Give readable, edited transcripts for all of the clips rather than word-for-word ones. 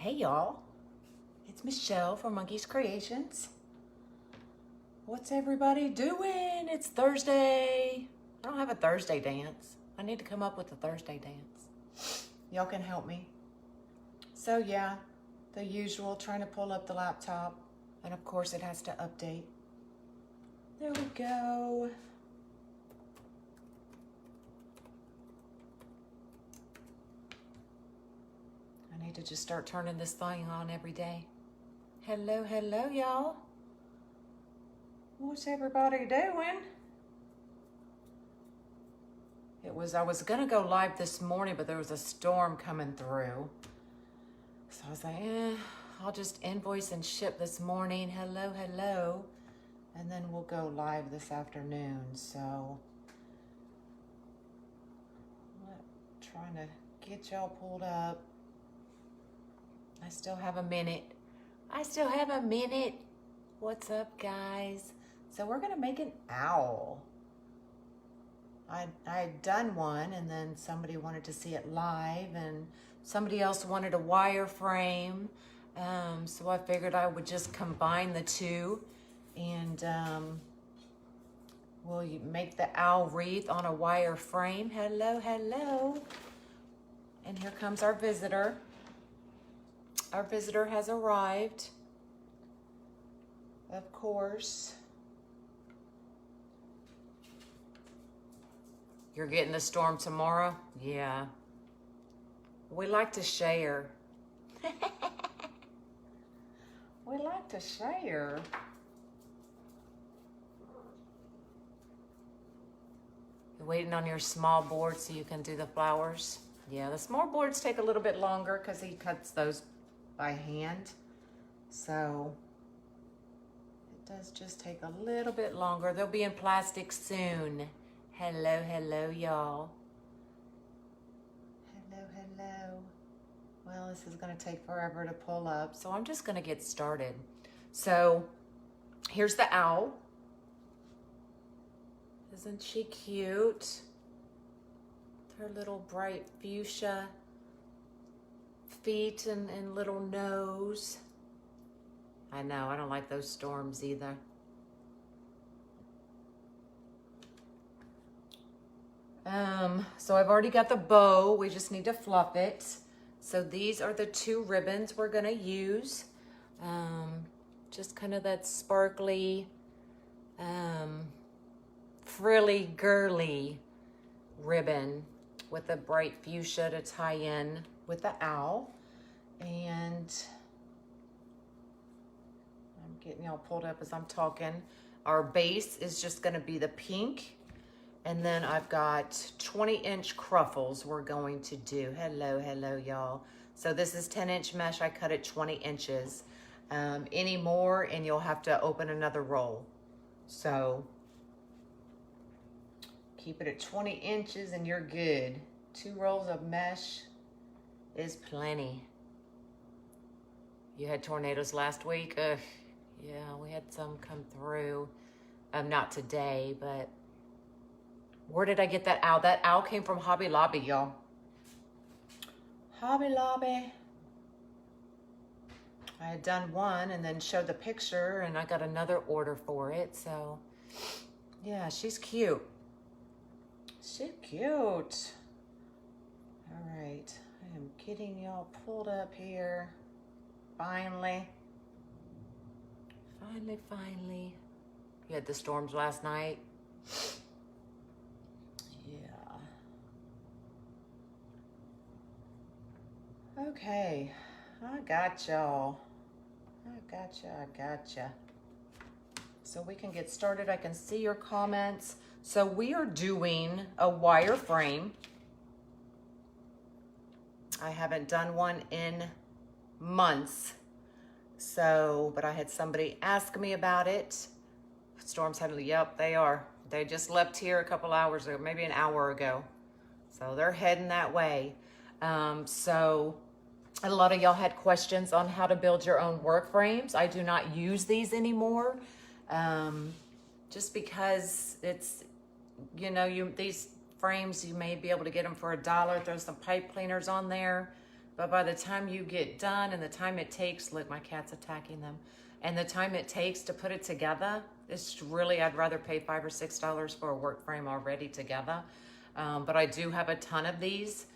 Hey y'all, it's Michelle from Monkey's Creations. What's everybody doing? It's Thursday. I don't have a Thursday dance. I need to come up with a Thursday dance. Y'all can help me. So yeah, the usual, trying to pull up the laptop. And of course it has to update. There we go. I need to just start turning this thing on every day. Hello, hello, y'all. What's everybody doing? I was gonna go live this morning, but there was a storm coming through. So I was like, I'll just invoice and ship this morning. Hello, hello. And then we'll go live this afternoon. So, trying to get y'all pulled up. I still have a minute. What's up, guys? So we're gonna make an owl. I had done one, and then somebody wanted to see it live, and somebody else wanted a wireframe. So I figured I would just combine the two, and we'll make the owl wreath on a wire frame. Hello, hello. And here comes our visitor. Our visitor has arrived, of course. You're getting the storm tomorrow? Yeah. We like to share. We like to share. You're waiting on your small board so you can do the flowers? Yeah, the small boards take a little bit longer because he cuts those by hand. So it does just take a little bit longer. They'll be in plastic soon. Hello, hello, y'all. Hello, hello. Well, this is gonna take forever to pull up, so I'm just gonna get started. So here's the owl. Isn't she cute? Her little bright fuchsia feet and little nose. I know, I don't like those storms either. So I've already got the bow, we just need to fluff it. So these are the two ribbons we're gonna use. Just kind of that sparkly, frilly, girly ribbon with a bright fuchsia to tie in with the owl. And I'm getting y'all pulled up as I'm talking. Our base is just gonna be the pink. And then I've got 20-inch cruffles we're going to do. Hello, hello, y'all. So this is 10-inch mesh. I cut it 20 inches. Any more, and you'll have to open another roll. So keep it at 20 inches and you're good. 2 rolls of mesh is plenty. You had tornadoes last week? Ugh, yeah, we had some come through. Not today, but where did I get that owl? That owl came from Hobby Lobby, y'all. Hobby Lobby. I had done one and then showed the picture, and I got another order for it. So, yeah, she's cute. She's cute. All right, I am getting y'all pulled up here. Finally. Finally. You had the storms last night. Okay, I got y'all. I gotcha. So we can get started. I can see your comments. So we are doing a wire frame. I haven't done one in months. So, but I had somebody ask me about it. Storms had, yep, they are. They just left here a couple hours ago, maybe an hour ago. So they're heading that way. So a lot of y'all had questions on how to build your own work frames. I do not use these anymore, just because it's, you know, these frames, you may be able to get them for $1, throw some pipe cleaners on there, But by the time you get done and the time it takes, look, my cat's attacking them. And the time it takes to put it together, it's really, I'd rather pay $5 or $6 for a work frame already together. But I do have a ton of these.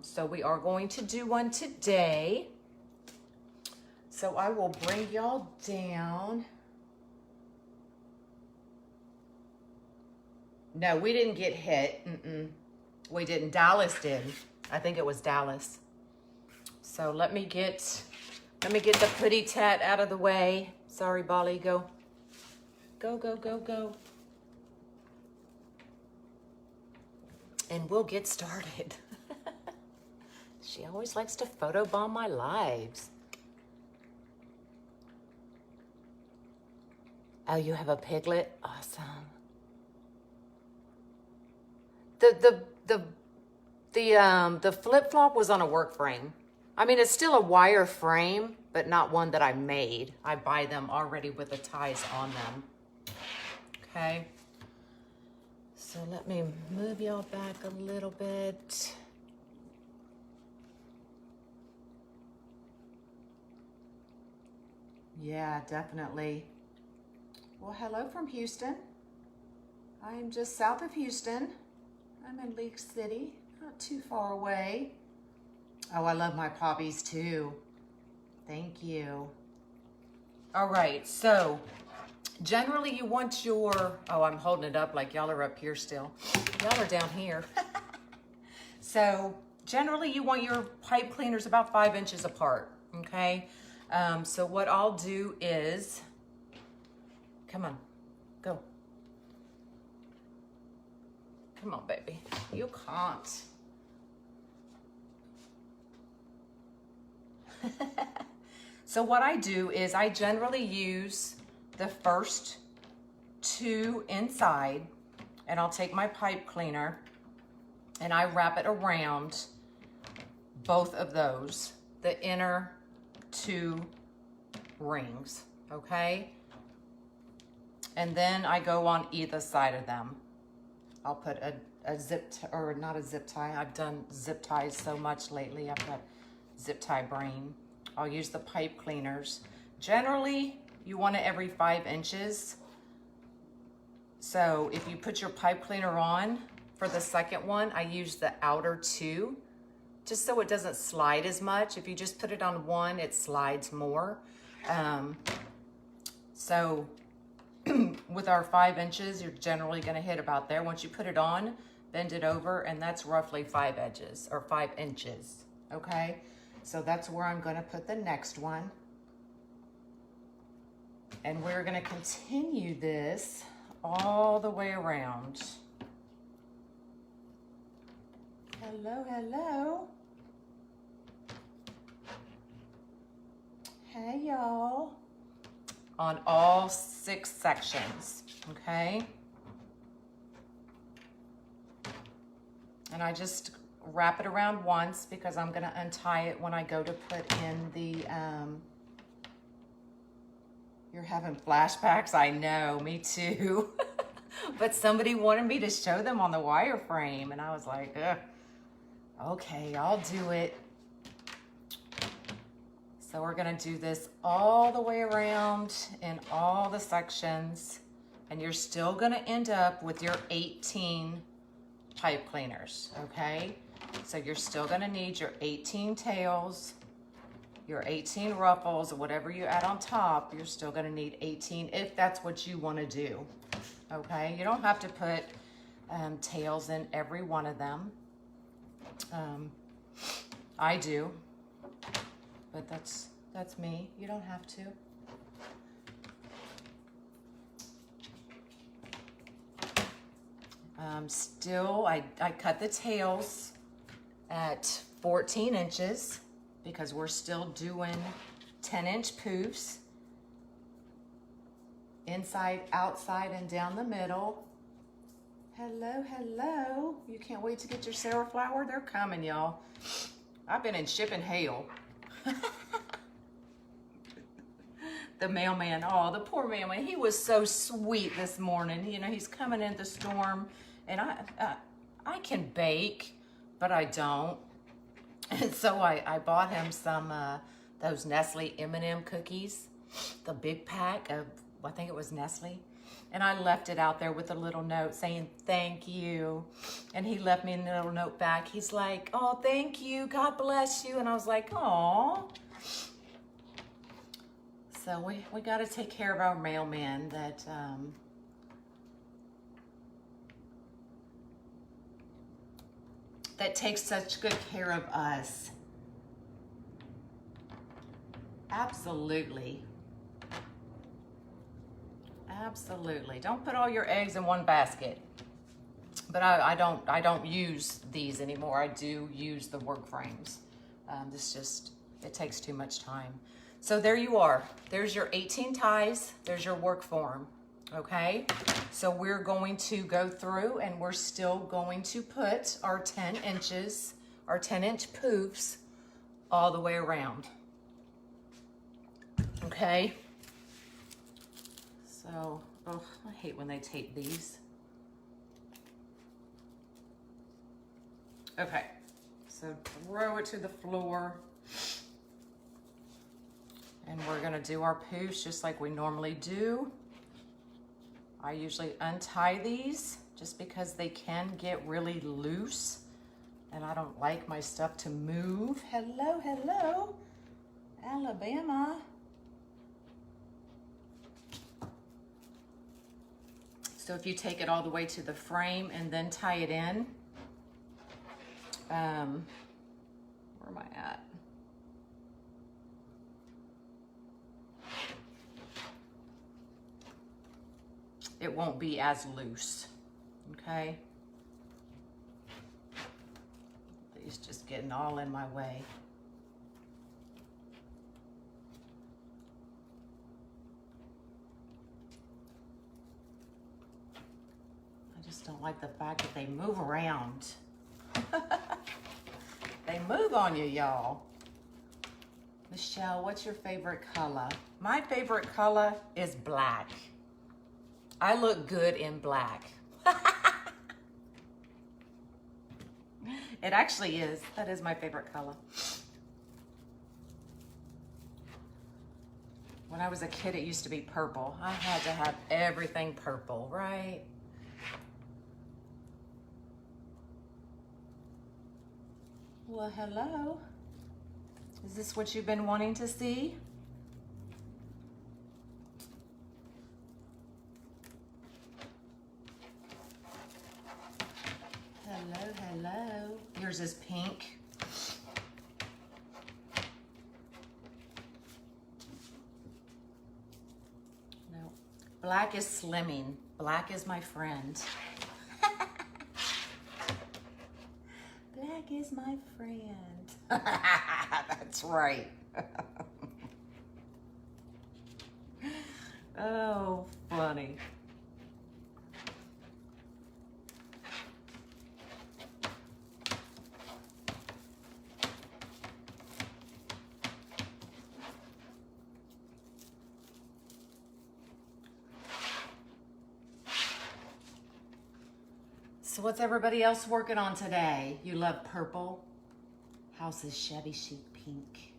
So we are going to do one today. So I will bring y'all down. No, we didn't get hit. We didn't. Dallas did. I think it was Dallas. So let me get the pretty tat out of the way. Sorry, Bali, go. Go, go, go, go. And we'll get started. She always likes to photobomb my lives. Oh, you have a piglet? Awesome. The flip-flop was on a work frame. I mean, it's still a wire frame, but not one that I made. I buy them already with the ties on them. Okay. So let me move y'all back a little bit. Yeah, definitely. Well, hello from Houston. I am just south of Houston. I'm in League City, not too far away. Oh, I love my poppies too. Thank you. All right, so generally you want your, oh, I'm holding it up like y'all are up here still. Y'all are down here. So generally you want your pipe cleaners about 5 inches apart, okay? So what I'll do is, come on, go. Come on, baby. You can't. So what I do is I generally use the first 2 inside, and I'll take my pipe cleaner and I wrap it around both of those, the inner 2 rings, okay? And then I go on either side of them. I'll put a zip, or not a zip tie. I've done zip ties so much lately. I've got zip tie brain. I'll use the pipe cleaners. Generally, you want it every 5 inches. So if you put your pipe cleaner on for the second one, I use the outer 2, just so it doesn't slide as much. If you just put it on one, it slides more. So with our 5 inches, you're generally gonna hit about there. Once you put it on, bend it over, and that's roughly 5 edges, or 5 inches, okay? So that's where I'm gonna put the next one. And we're gonna continue this all the way around. Hello, hello. Hey, y'all. On all 6 sections, okay? And I just wrap it around once because I'm gonna untie it when I go to put in the, you're having flashbacks, I know, me too. But somebody wanted me to show them on the wireframe, and I was like, ugh, okay, I'll do it. So we're gonna do this all the way around in all the sections, and you're still gonna end up with your 18 pipe cleaners, okay? So you're still gonna need your 18 tails, your 18 ruffles, or whatever you add on top, you're still gonna need 18 if that's what you wanna do, okay? You don't have to put tails in every one of them. I do. But that's me. You don't have to. Still, I cut the tails at 14 inches because we're still doing 10-inch poofs. Inside, outside, and down the middle. Hello, hello. You can't wait to get your Sarah flower? They're coming, y'all. I've been in shipping hail. The mailman, oh, the poor mailman, he was so sweet this morning. You know, he's coming in the storm, and I can bake, but I don't. And so I bought him some, those Nestle M&M cookies, the big pack of, I think it was Nestle. And I left it out there with a little note saying, thank you. And he left me a little note back. He's like, oh, thank you. God bless you. And I was like, aw. So we got to take care of our mailman that takes such good care of us. Absolutely. Absolutely. Don't put all your eggs in one basket. But I don't use these anymore. I do use the work frames. It takes too much time. So there you are. There's your 18 ties. There's your work form. Okay. So we're going to go through and we're still going to put our 10 inches, our 10-inch poofs all the way around. Okay. So, oh, I hate when they tape these. Okay, so throw it to the floor. And we're gonna do our poofs just like we normally do. I usually untie these just because they can get really loose and I don't like my stuff to move. Hello, hello, Alabama. So if you take it all the way to the frame and then tie it in, where am I at? It won't be as loose, okay? It's just getting all in my way. Don't like the fact that they move around. They move on you, y'all. Michelle, what's your favorite color? My favorite color is black. I look good in black. It actually is. That is my favorite color. When I was a kid, it used to be purple. I had to have everything purple, right? Well, hello. Is this what you've been wanting to see? Hello, hello. Yours is pink. No. Black is slimming. Black is my friend. Black is my friend. That's right. Oh, funny. So what's everybody else working on today? You love purple? House is shabby chic pink.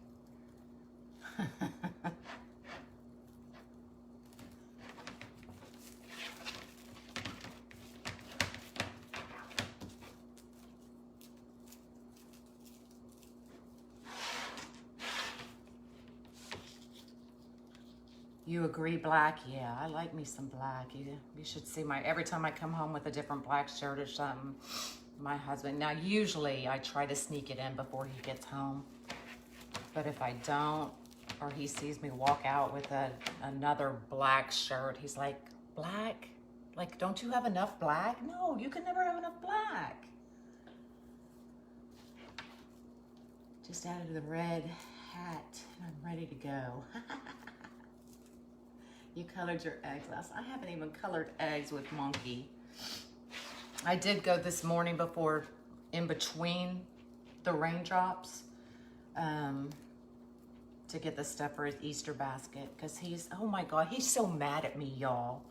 You agree, black? Yeah, I like me some black. You should see every time I come home with a different black shirt or something, my husband, now usually I try to sneak it in before he gets home, but if I don't, or he sees me walk out with another black shirt, he's like, black? Like, don't you have enough black? No, you can never have enough black. Just added the red hat and I'm ready to go. You colored your eggs last. I haven't even colored eggs with Monkey. I did go this morning before, in between the raindrops, to get the stuff for his Easter basket. Because he's, oh my God, he's so mad at me, y'all.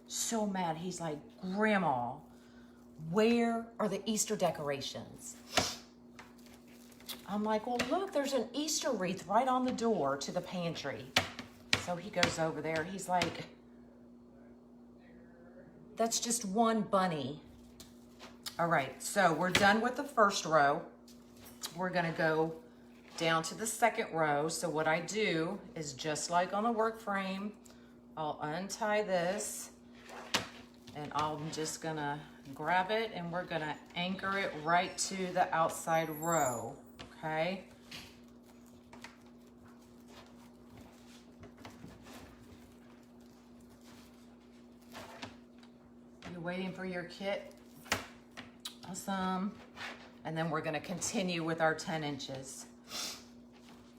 So mad. He's like, Grandma, where are the Easter decorations? I'm like, well, look, there's an Easter wreath right on the door to the pantry. So he goes over there. He's like, that's just one bunny. All right, so we're done with the first row. We're gonna go down to the second row. So what I do is just like on the work frame, I'll untie this and I'm just gonna grab it and we're gonna anchor it right to the outside row, okay? You waiting for your kit? Awesome. And then we're gonna continue with our 10 inches.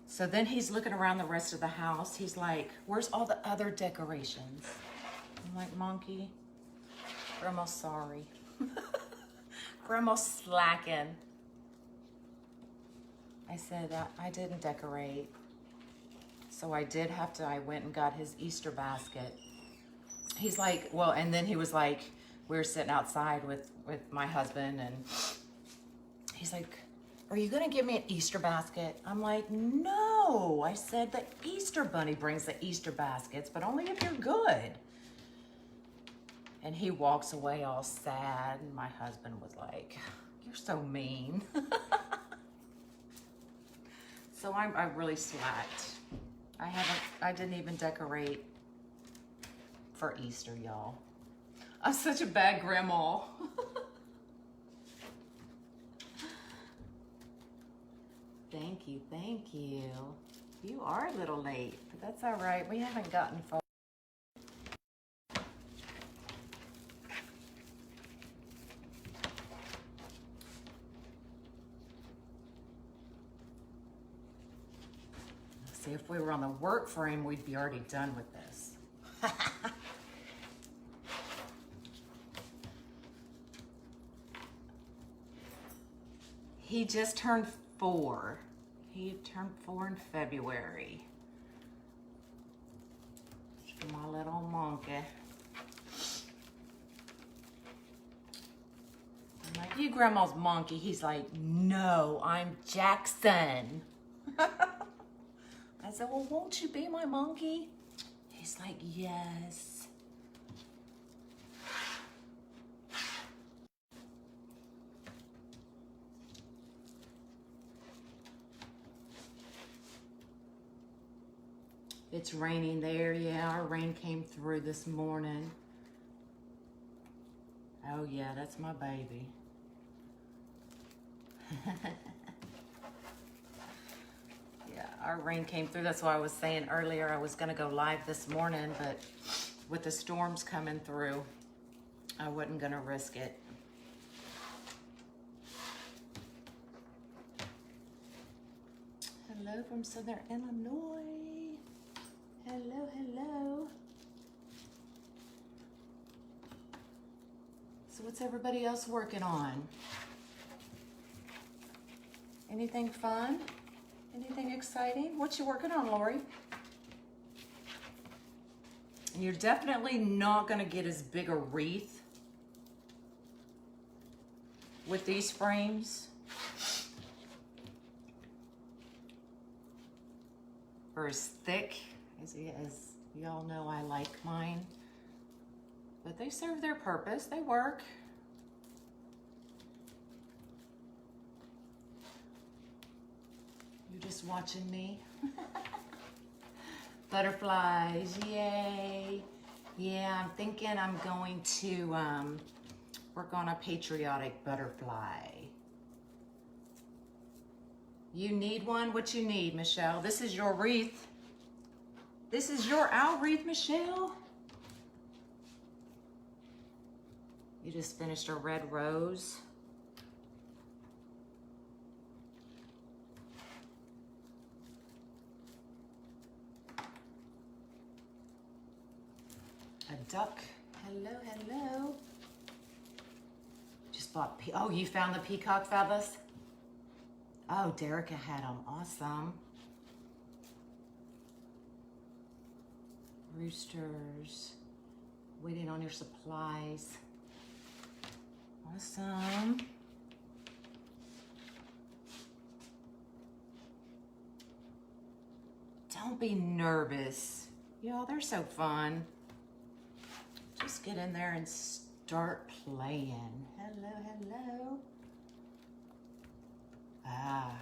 So then he's looking around the rest of the house. He's like, where's all the other decorations? I'm like, monkey, Grandma's sorry. Grandma's slacking. I said, I didn't decorate. So I did have to, I went and got his Easter basket. He's like, well, and then he was like, we were sitting outside with my husband and he's like, are you gonna give me an Easter basket? I'm like, no. I said the Easter bunny brings the Easter baskets, but only if you're good. And he walks away all sad. And my husband was like, you're so mean. So I really slacked. I didn't even decorate for Easter, y'all. I'm such a bad grandma. Thank you, thank you. You are a little late, but that's all right. We haven't gotten far. See, if we were on the work frame, we'd be already done with this. He just turned 4. He turned 4 in February. My little monkey. I'm like, you grandma's monkey. He's like, no, I'm Jackson. I said, well, won't you be my monkey? He's like, yes. It's raining there. Yeah, our rain came through this morning. Oh yeah, that's my baby. Yeah, our rain came through. That's why I was saying earlier I was gonna go live this morning, but with the storms coming through, I wasn't gonna risk it. Hello from Southern Illinois. Hello, hello. So what's everybody else working on? Anything fun? Anything exciting? What you working on, Lori? You're definitely not gonna get as big a wreath with these frames. Or as thick as y'all know I like mine. But they serve their purpose, they work. You're just watching me. Butterflies, yay. Yeah, I'm thinking I'm going to work on a patriotic butterfly. You need one? What you need, Michelle? This is your wreath. This is your owl wreath, Michelle. You just finished a red rose. A duck. Hello, hello. Just bought, oh, you found the peacock feathers? Oh, Derica had them. Awesome. Roosters. Waiting on your supplies. Awesome. Don't be nervous. Y'all, they're so fun. Just get in there and start playing. Hello, hello. Ah.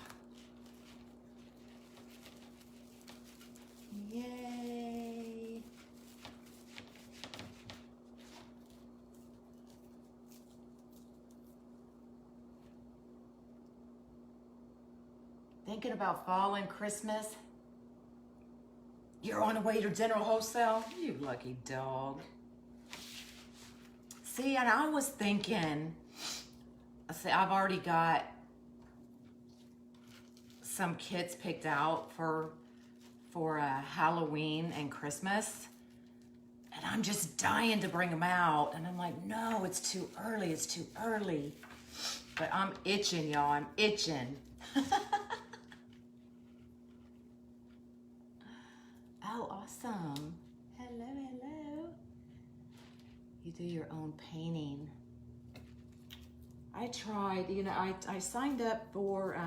Yay. Thinking about fall and Christmas? You're on the way to General Wholesale? You lucky dog. See, and I was thinking, see, I've already got some kits picked out for Halloween and Christmas. And I'm just dying to bring them out. And I'm like, no, it's too early. It's too early. But I'm itching, y'all. I'm itching. Oh, awesome. Hello, hello. You do your own painting. I tried, you know, I signed up for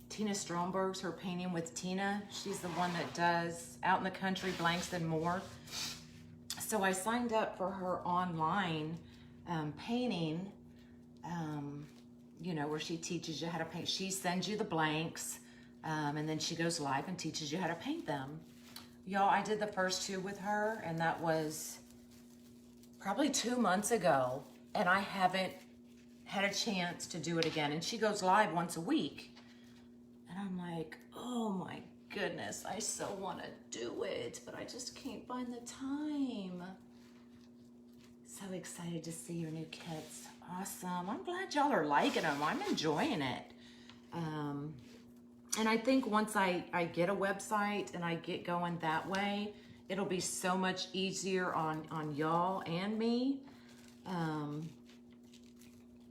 Tina Stromberg's, her Painting with Tina. She's the one that does Out in the Country, Blanks and More. So I signed up for her online painting, you know, where she teaches you how to paint. She sends you the blanks, and then she goes live and teaches you how to paint them. Y'all, I did the first 2 with her, and that was probably 2 months ago, and I haven't had a chance to do it again. And she goes live once a week. And I'm like, oh my goodness, I so want to do it, but I just can't find the time. So excited to see your new kits. Awesome. I'm glad y'all are liking them. I'm enjoying it. And I think once I get a website and I get going that way, it'll be so much easier on y'all and me.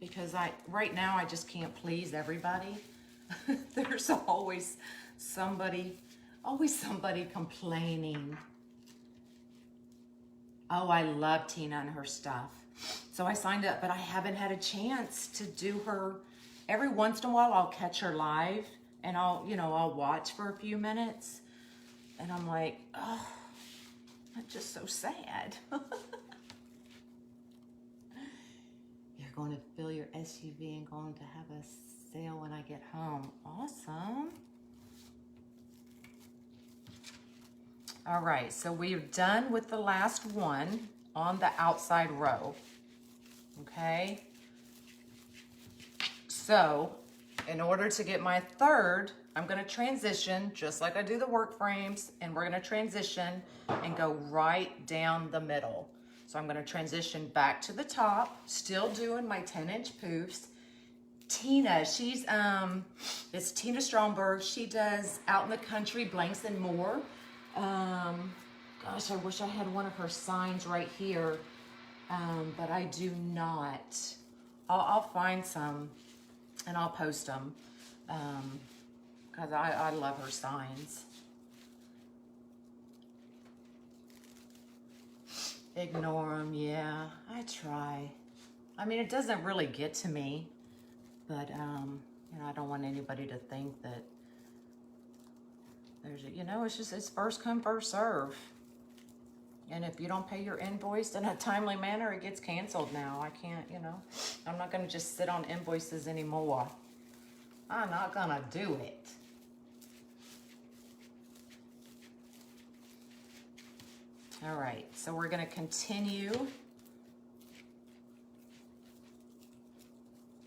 Because right now I just can't please everybody. There's always somebody complaining. Oh, I love Tina and her stuff. So I signed up, but I haven't had a chance to do her. Every once in a while I'll catch her live and I'll watch for a few minutes. And I'm like, oh, I'm just so sad. You're going to fill your SUV and going to have a sale when I get home. Awesome. All right, so we're done with the last one on the outside row. Okay. So in order to get my third, I'm going to transition just like I do the work frames, and we're going to transition and go right down the middle. So I'm going to transition back to the top, still doing my 10-inch poofs. Tina, it's Tina Stromberg. She does Out in the Country, Blanks and More. Gosh, I wish I had one of her signs right here, but I do not. I'll find some and I'll post them, because I love her signs. Ignore them, yeah, I try. I mean, it doesn't really get to me, but, I don't want anybody to think that there's it's first come, first serve. And if you don't pay your invoice in a timely manner, it gets canceled now. I can't, I'm not going to just sit on invoices anymore. I'm not going to do it. All right, so we're going to continue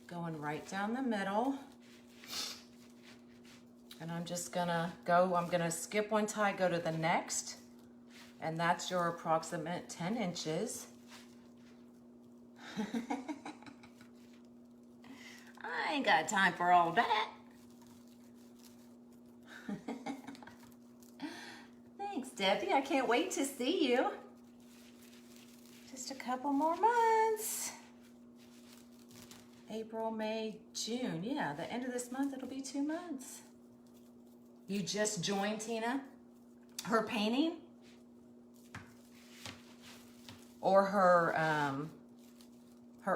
going right down the middle. And I'm just gonna I'm gonna skip one tie, go to the next. And that's your approximate 10 inches. I ain't got time for all that. Thanks, Debbie. I can't wait to see you. Just a couple more months. April, May, June. Yeah, the end of this month, it'll be 2 months. You just joined Tina? Her painting? Or her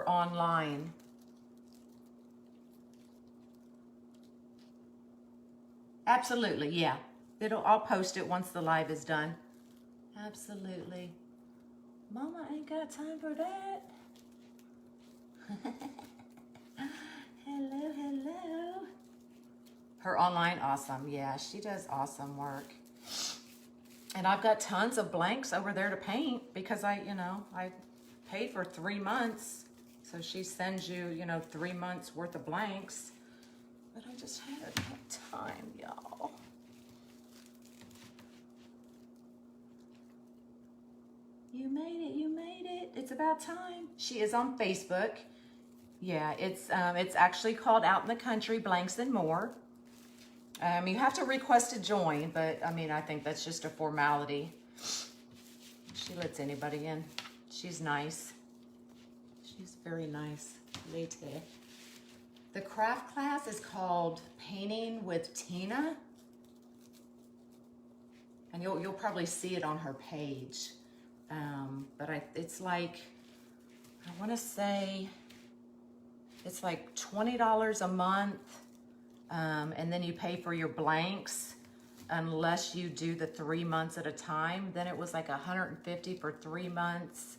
online? Absolutely, yeah. I'll post it once the live is done. Absolutely. Mama ain't got time for that. Hello, hello. Her online, awesome. Yeah, she does awesome work. And I've got tons of blanks over there to paint because I paid for 3 months. So she sends you, 3 months worth of blanks. But I just haven't had time, y'all. You made it, you made it. It's about time. She is on Facebook. Yeah, it's actually called Out in the Country, Blanks and More. You have to request to join, but I think that's just a formality. She lets anybody in. She's nice. She's very nice lady. The craft class is called Painting with Tina. And you'll probably see it on her page. But it's like, I want to say, it's like $20 a month. And then you pay for your blanks unless you do the 3 months at a time. Then it was like $150 for 3 months,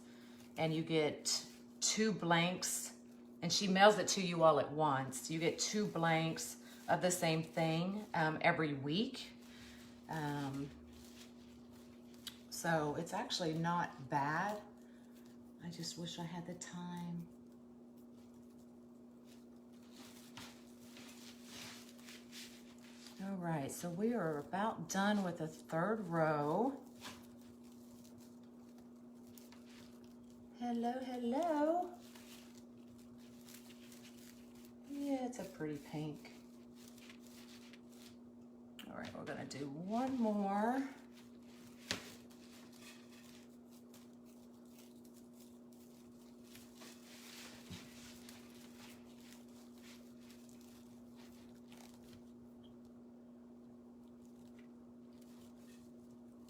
and you get 2 blanks, and she mails it to you all at once. You get 2 blanks of the same thing every week. So it's actually not bad. I just wish I had the time. All right, so we are about done with the 3rd row. Hello, hello. Yeah, it's a pretty pink. All right, we're gonna do one more.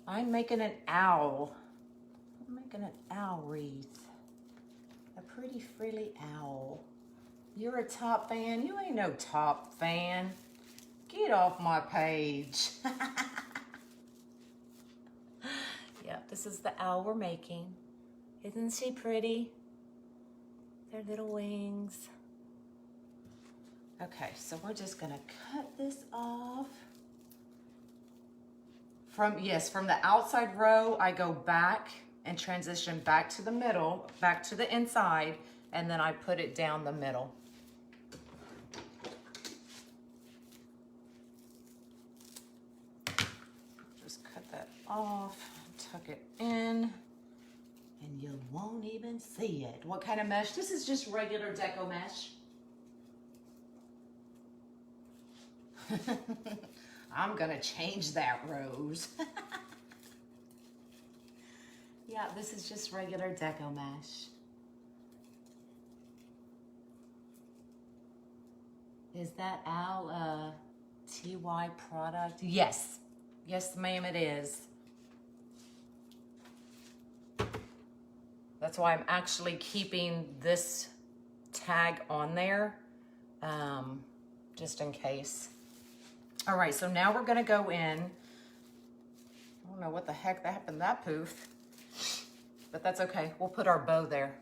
I'm making an owl. I'm making an owl wreath. A pretty frilly owl. You're a top fan? You ain't no top fan. Get off my page. Yep, this is the owl we're making. Isn't she pretty? Their little wings. Okay, so we're just gonna cut this off. From the outside row, I go back and transition back to the middle, back to the inside, and then I put it down the middle. Just cut that off, tuck it in, and you won't even see it. What kind of mesh? This is just regular decomesh. I'm gonna change that, Rose. Yeah, this is just regular decomesh. Is that owl a TY product? Yes. Yes, ma'am, it is. That's why I'm actually keeping this tag on there, just in case. All right, so now we're gonna go in. I don't know what the heck that happened to that poof, but that's okay. We'll put our bow there.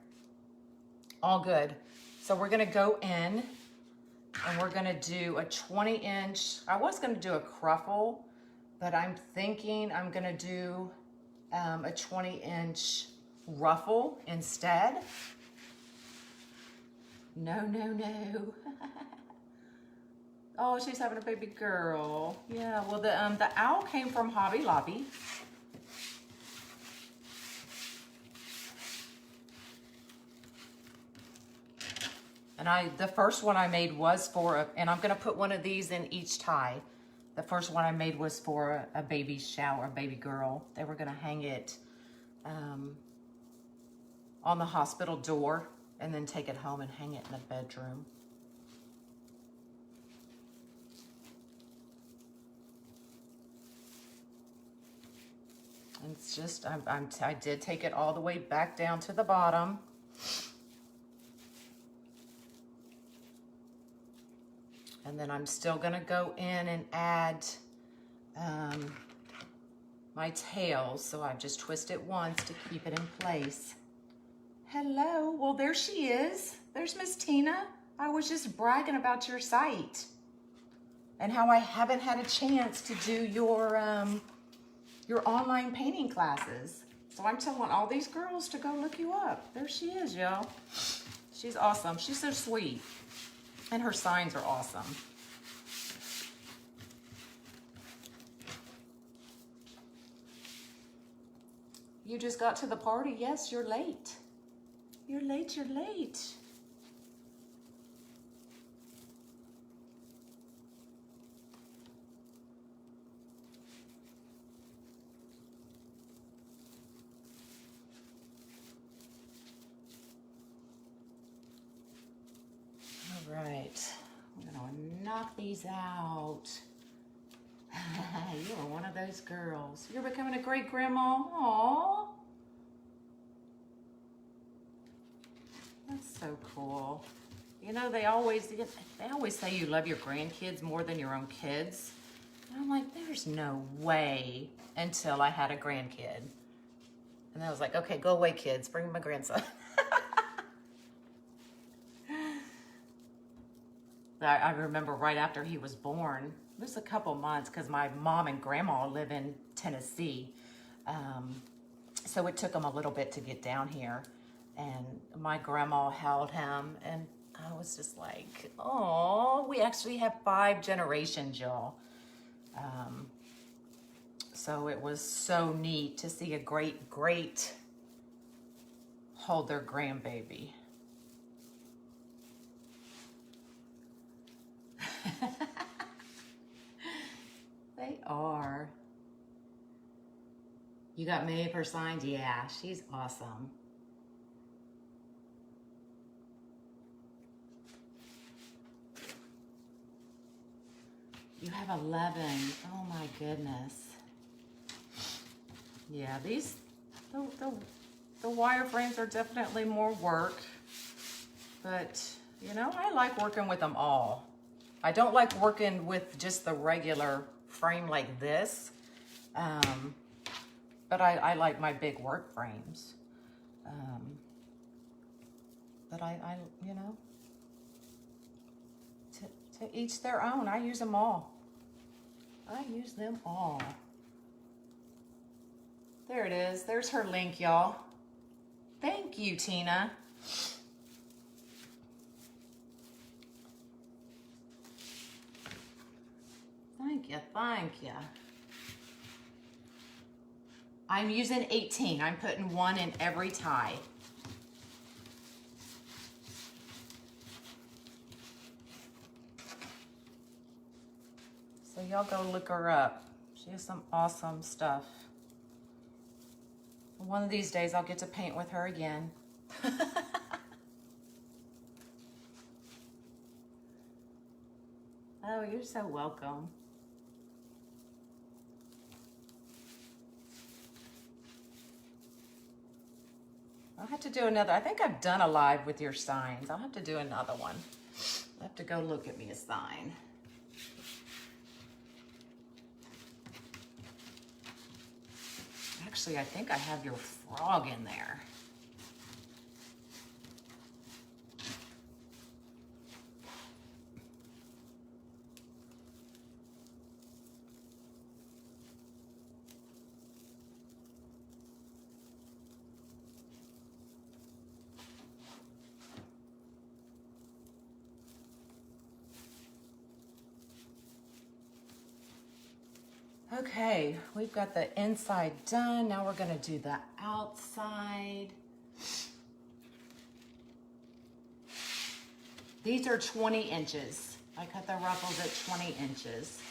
All good. So we're gonna go in and we're gonna do a 20-inch. I was gonna do a cruffle, but I'm thinking I'm gonna do a 20-inch ruffle instead. No, no, no. Oh, she's having a baby girl. Yeah, well, the owl came from Hobby Lobby. And the first one I made was for, and I'm gonna put one of these in each tie. The first one I made was for a baby shower, a baby girl. They were gonna hang it on the hospital door and then take it home and hang it in the bedroom. And it's just, I did take it all the way back down to the bottom. And then I'm still gonna go in and add my tails, so I just twist it once to keep it in place. Hello, well there she is. There's Miss Tina. I was just bragging about your site and how I haven't had a chance to do your online painting classes. So I'm telling all these girls to go look you up. There she is, y'all. She's awesome. She's so sweet. And her signs are awesome. You just got to the party. Yes, you're late. You're late, you're late. All right, I'm gonna knock these out. You are one of those girls. You're becoming a great grandma. Aww. That's so cool. You know, they always say you love your grandkids more than your own kids. And I'm like, there's no way until I had a grandkid. And I was like, okay, go away, kids. Bring my grandson. I remember right after he was born, it was a couple months because my mom and grandma live in Tennessee. So it took them a little bit to get down here. And my grandma held him and I was just like, oh, we actually have 5 generations, y'all. So it was so neat to see a great hold their grandbaby. They are. You got many of her signs? Yeah, she's awesome. You have 11. Oh my goodness. Yeah, the wireframes are definitely more work, but you know, I like working with them all. I don't like working with just the regular frame like this, but I like my big work frames. But I you know, to each their own. I use them all. I use them all. There it is. There's her link, y'all. Thank you, Tina. Thank you, thank you. I'm using 18. I'm putting 1 in every tie. So y'all go look her up. She has some awesome stuff. One of these days I'll get to paint with her again. Oh, you're so welcome. I'll have to do another. I think I've done a live with your signs. I'll have to do another one. I'll have to go look at me a sign. Actually, I think I have your frog in there. Okay, we've got the inside done. Now we're gonna do the outside. These are 20 inches. I cut the ruffles at 20 inches.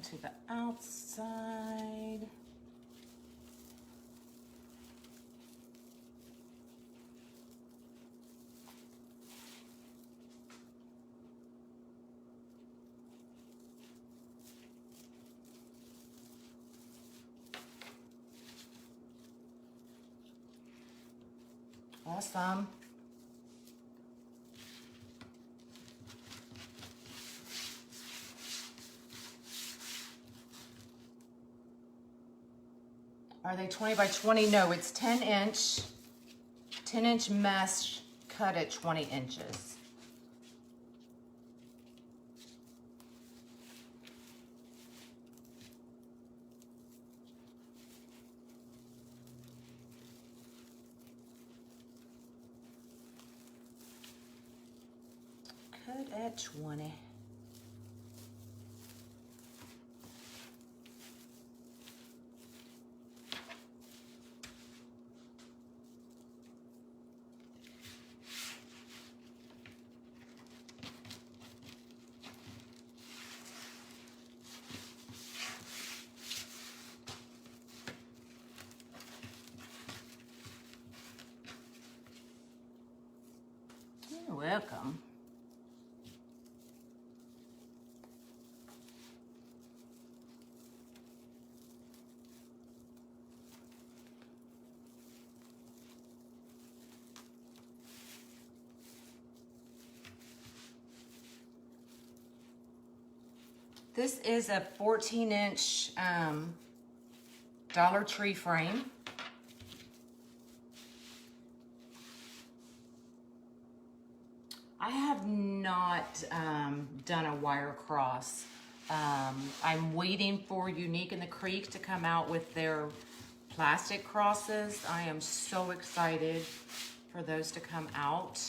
To the outside. awesome. Are they 20 by 20? No, it's 10 inch mesh cut at 20 inches. Cut at 20. You're welcome. This is a 14-inch Dollar Tree frame. I have not done a wire cross. I'm waiting for Unique and the Creek to come out with their plastic crosses. I am so excited for those to come out,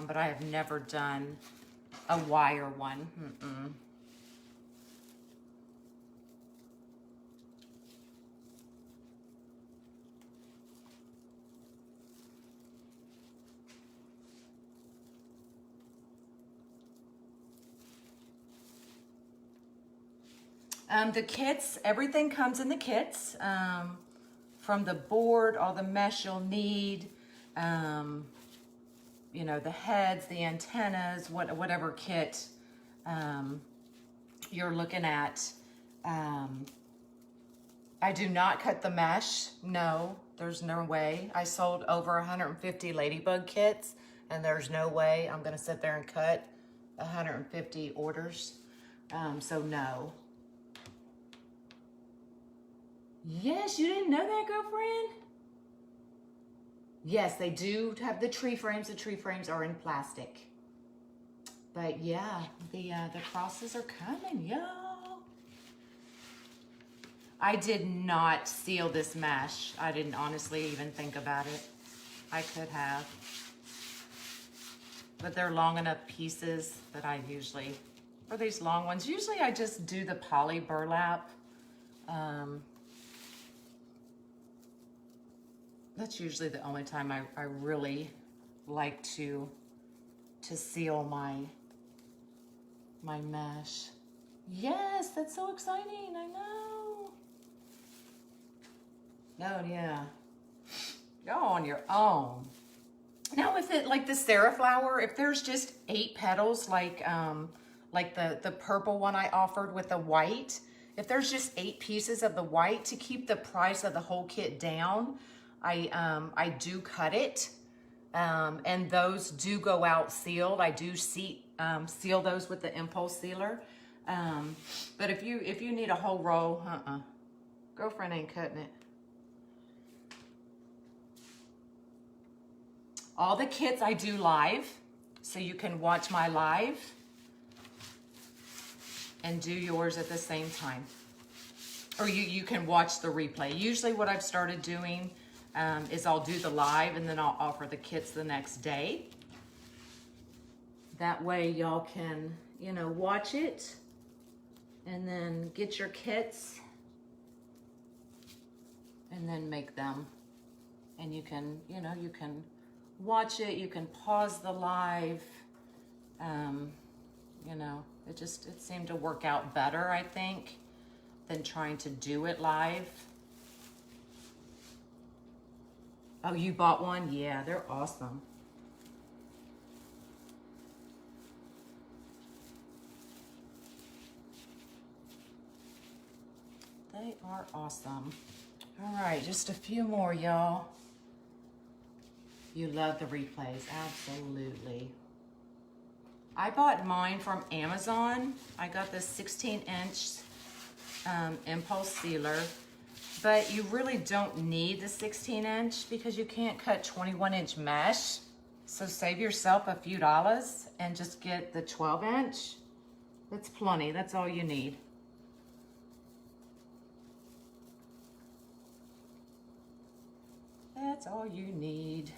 but I have never done a wire one. The kits, everything comes in the kits. From the board, all the mesh you'll need, you know, the heads, the antennas, whatever kit you're looking at. I do not cut the mesh. No, there's no way. I sold over 150 ladybug kits, and there's no way I'm gonna sit there and cut 150 orders. So no. Yes, you didn't know that, girlfriend? Yes, they do have the tree frames. The tree frames are in plastic. But yeah, the crosses are coming, y'all. I did not seal this mesh. I didn't honestly even think about it. I could have. But they're long enough pieces that I usually, for these long ones, usually I just do the poly burlap. That's usually the only time I really like to seal my mesh. Yes, that's so exciting, I know. Oh yeah, you're on your own. Now if it, like the Sarah flower, if there's just 8 petals, like the purple one I offered with the white, if there's just 8 pieces of the white, to keep the price of the whole kit down, I do cut it, and those do go out sealed. I do seal those with the impulse sealer. But if you need a whole row, girlfriend ain't cutting it. All the kits I do live, so you can watch my live and do yours at the same time. Or you can watch the replay. Usually what I've started doing is I'll do the live and then I'll offer the kits the next day. That way y'all can, you know, watch it and then get your kits and then make them. And you can, you know, you can watch it, you can pause the live. You know, it seemed to work out better, I think, than trying to do it live. Oh, you bought one? Yeah, they're awesome. They are awesome. All right, just a few more, y'all. You love the replays, absolutely. I bought mine from Amazon. I got this 16-inch impulse sealer, but you really don't need the 16-inch because you can't cut 21-inch mesh. So save yourself a few dollars and just get the 12-inch. That's plenty, that's all you need. That's all you need.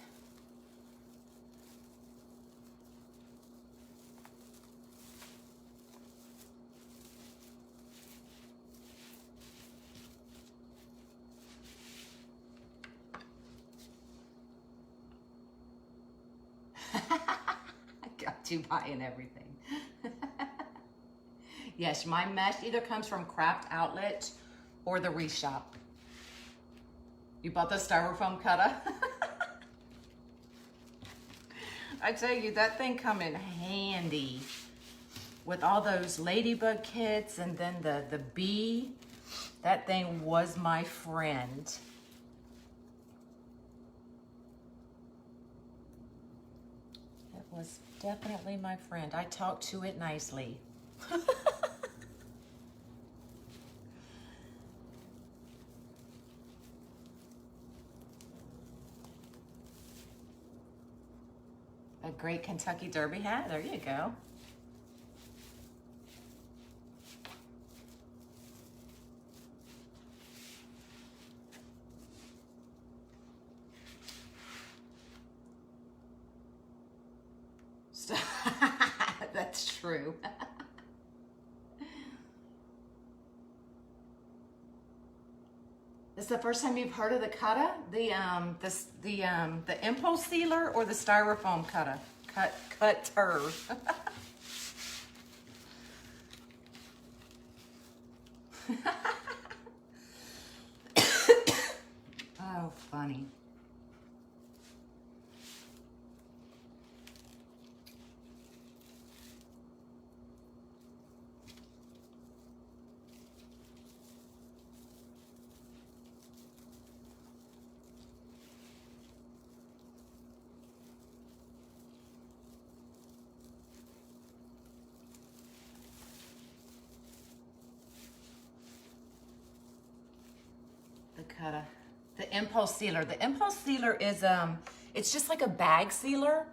I got you buying everything. Yes, my mesh either comes from Craft Outlet or the Wreath shop. You bought the styrofoam cutter? I tell you, that thing come in handy with all those ladybug kits and then the bee. That thing was my friend. It was definitely my friend. I talked to it nicely. A great Kentucky Derby hat. There you go. That's true. This is the first time you've heard of the cutter? The impulse sealer or the styrofoam cutter? Cutter. Oh, funny. The cutter. The impulse sealer. The impulse sealer is it's just like a bag sealer,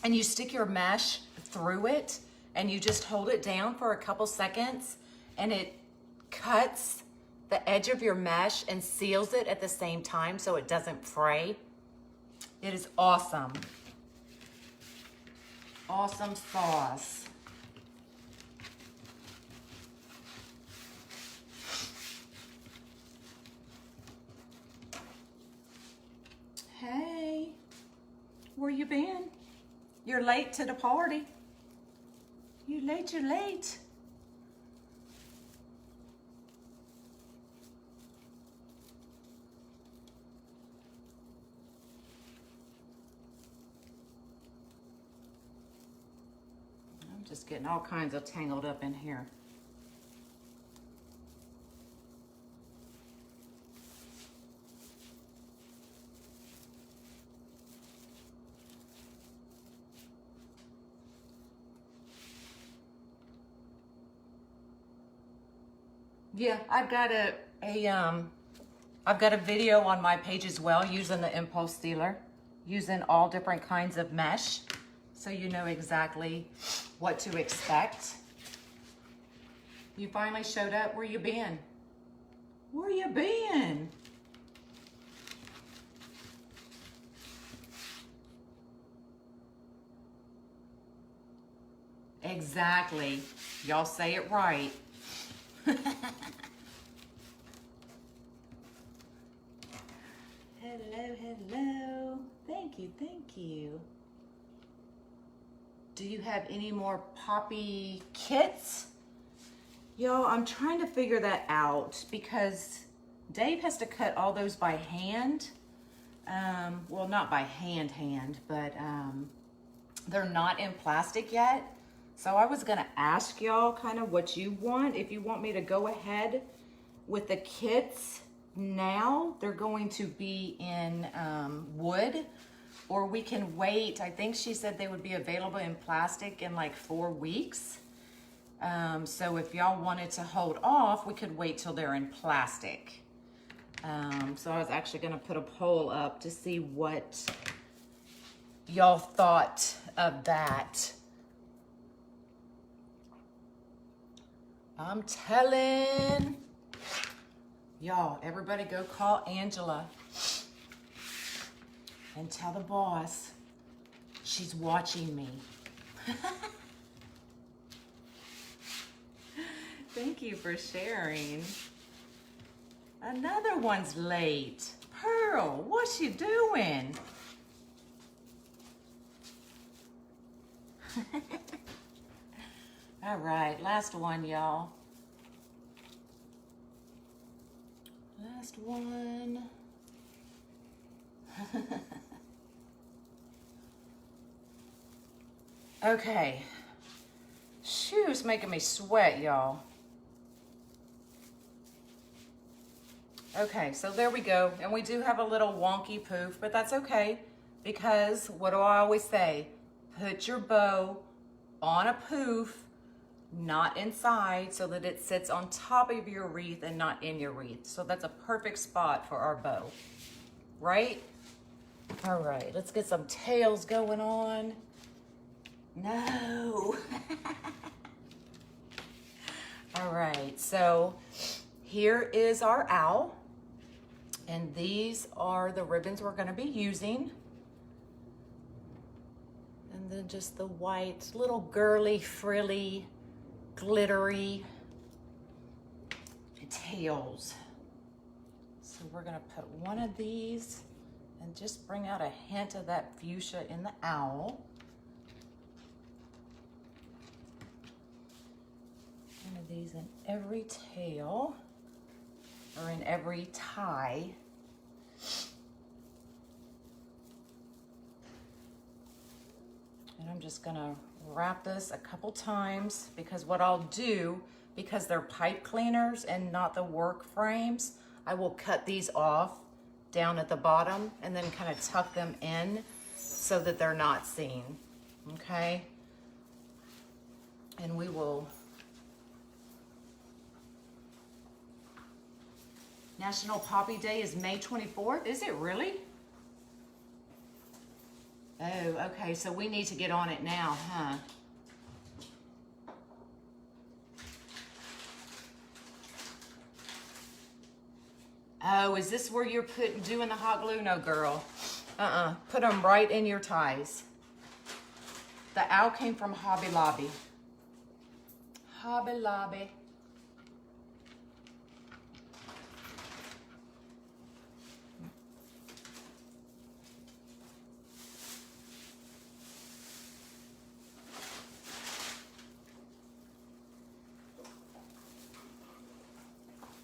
and you stick your mesh through it and you just hold it down for a couple seconds and it cuts the edge of your mesh and seals it at the same time so it doesn't fray. It is awesome. Awesome sauce. Hey, where you been? You're late to the party. You're late. I'm just getting all kinds of tangled up in here. Yeah, I've got a video on my page as well using the impulse sealer, using all different kinds of mesh, so you know exactly what to expect. You finally showed up. Where you been? Where you been? Exactly. Y'all say it right. Hello. Thank you. Do you have any more poppy kits? Y'all, I'm trying to figure that out because Dave has to cut all those by hand. Well, not by hand, but they're not in plastic yet. So I was gonna ask y'all kind of what you want. If you want me to go ahead with the kits now they're going to be in wood, or we can wait. I think she said they would be available in plastic in like 4 weeks. So if y'all wanted to hold off, we could wait till they're in plastic. So I was actually gonna put a poll up to see what y'all thought of that. I'm telling y'all, everybody go call Angela and tell the boss she's watching me. Thank you for sharing. Another one's late. Pearl, what's you doing? All right, last one, y'all. Last one. Okay. Shoo, it's making me sweat, y'all. Okay, so there we go. And we do have a little wonky poof, but that's okay. Because what do I always say? Put your bow on a poof, not inside, so that it sits on top of your wreath and not in your wreath. So that's a perfect spot for our bow, right? All right, let's get some tails going on. No. All right, so here is our owl. And these are the ribbons we're gonna be using. And then just the white, little girly, frilly, glittery tails. So we're gonna put one of these and just bring out a hint of that fuchsia in the owl. One of these in every tail, or in every tie. And I'm just gonna wrap this a couple times, because what I'll do, because they're pipe cleaners and not the work frames, I will cut these off down at the bottom and then kind of tuck them in so that they're not seen, okay? And we will. National Poppy Day is May 24th. Is it really? Oh, okay. So we need to get on it now, huh? Oh, is this where you're doing the hot glue? No, girl. Put them right in your ties. The owl came from Hobby Lobby. Hobby Lobby.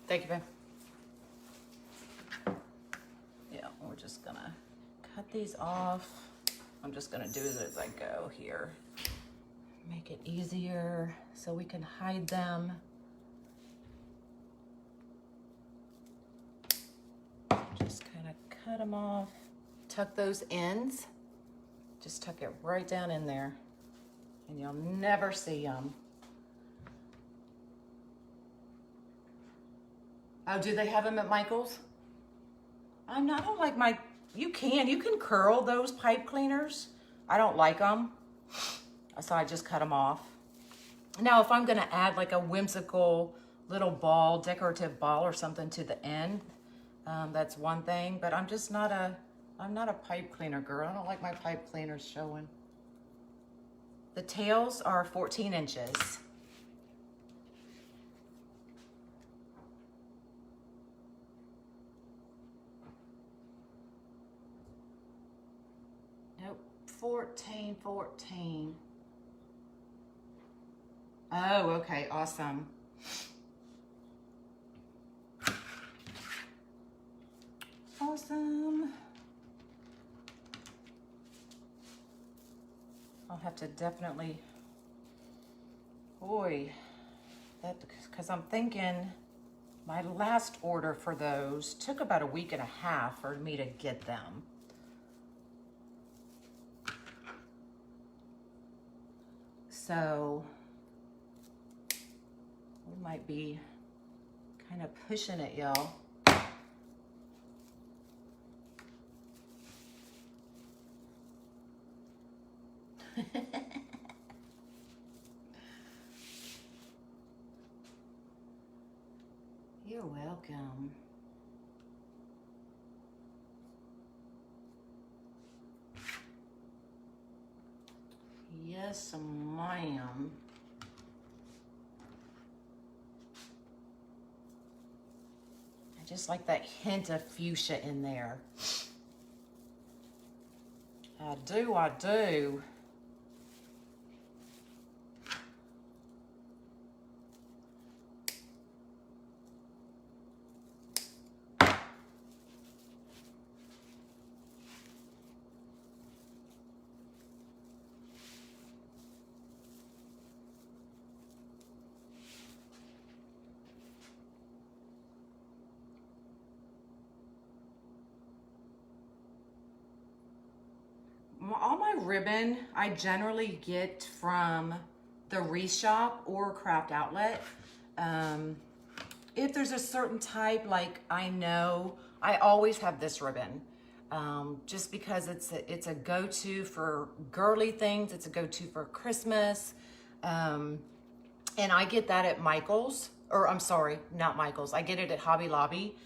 Thank you, babe. Yeah, we're just gonna cut these off. I'm just gonna do it as I go here. Make it easier so we can hide them. Just kind of cut them off. Tuck those ends. Just tuck it right down in there, and you'll never see them. Oh, do they have them at Michael's? I don't like my, you can curl those pipe cleaners. I don't like them, so I just cut them off. Now, if I'm gonna add like a whimsical little ball, decorative ball or something to the end, that's one thing, but I'm not a pipe cleaner girl. I don't like my pipe cleaners showing. The tails are 14 inches. Nope, 14. Oh, okay, awesome. Awesome. I'll have to definitely, boy, that, because I'm thinking My last order for those took about a week and a half for me to get them. So we might be kind of pushing it, y'all. You're welcome. Yes, ma'am. I just like that hint of fuchsia in there. I do, I do. All my ribbon I generally get from the Wreath shop or Craft Outlet. If there's a certain type, like I know, I always have this ribbon. Just because it's a go-to for girly things. It's a go-to for Christmas. And I get that at Michael's, or I'm sorry, not Michael's. I get it at Hobby Lobby.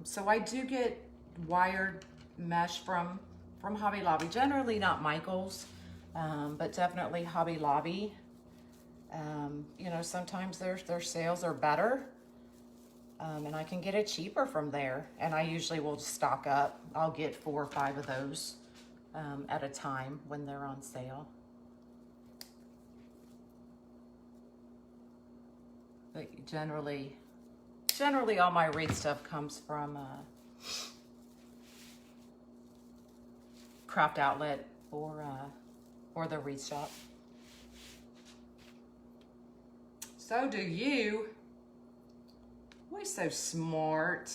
So I do get wired mesh from Hobby Lobby. Generally not Michael's, but definitely Hobby Lobby. You know, sometimes their sales are better. And I can get it cheaper from there. And I usually will stock up. I'll get 4 or 5 of those at a time when they're on sale. But generally all my Wreath stuff comes from Craft Outlet or the Wreath shop. So do you. We're so smart.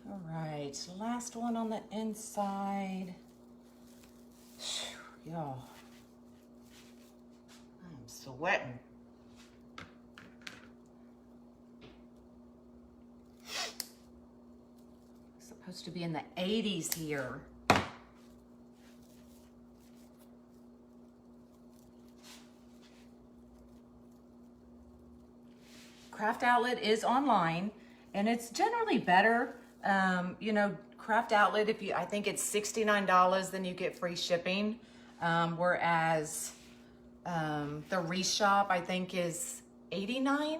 All right, last one on the inside. Y'all, I'm sweating. Supposed to be in the 80s here. Craft Outlet is online, and it's generally better. You know, Craft Outlet, I think it's $69, then you get free shipping. Whereas the Wreath shop, I think, is $89.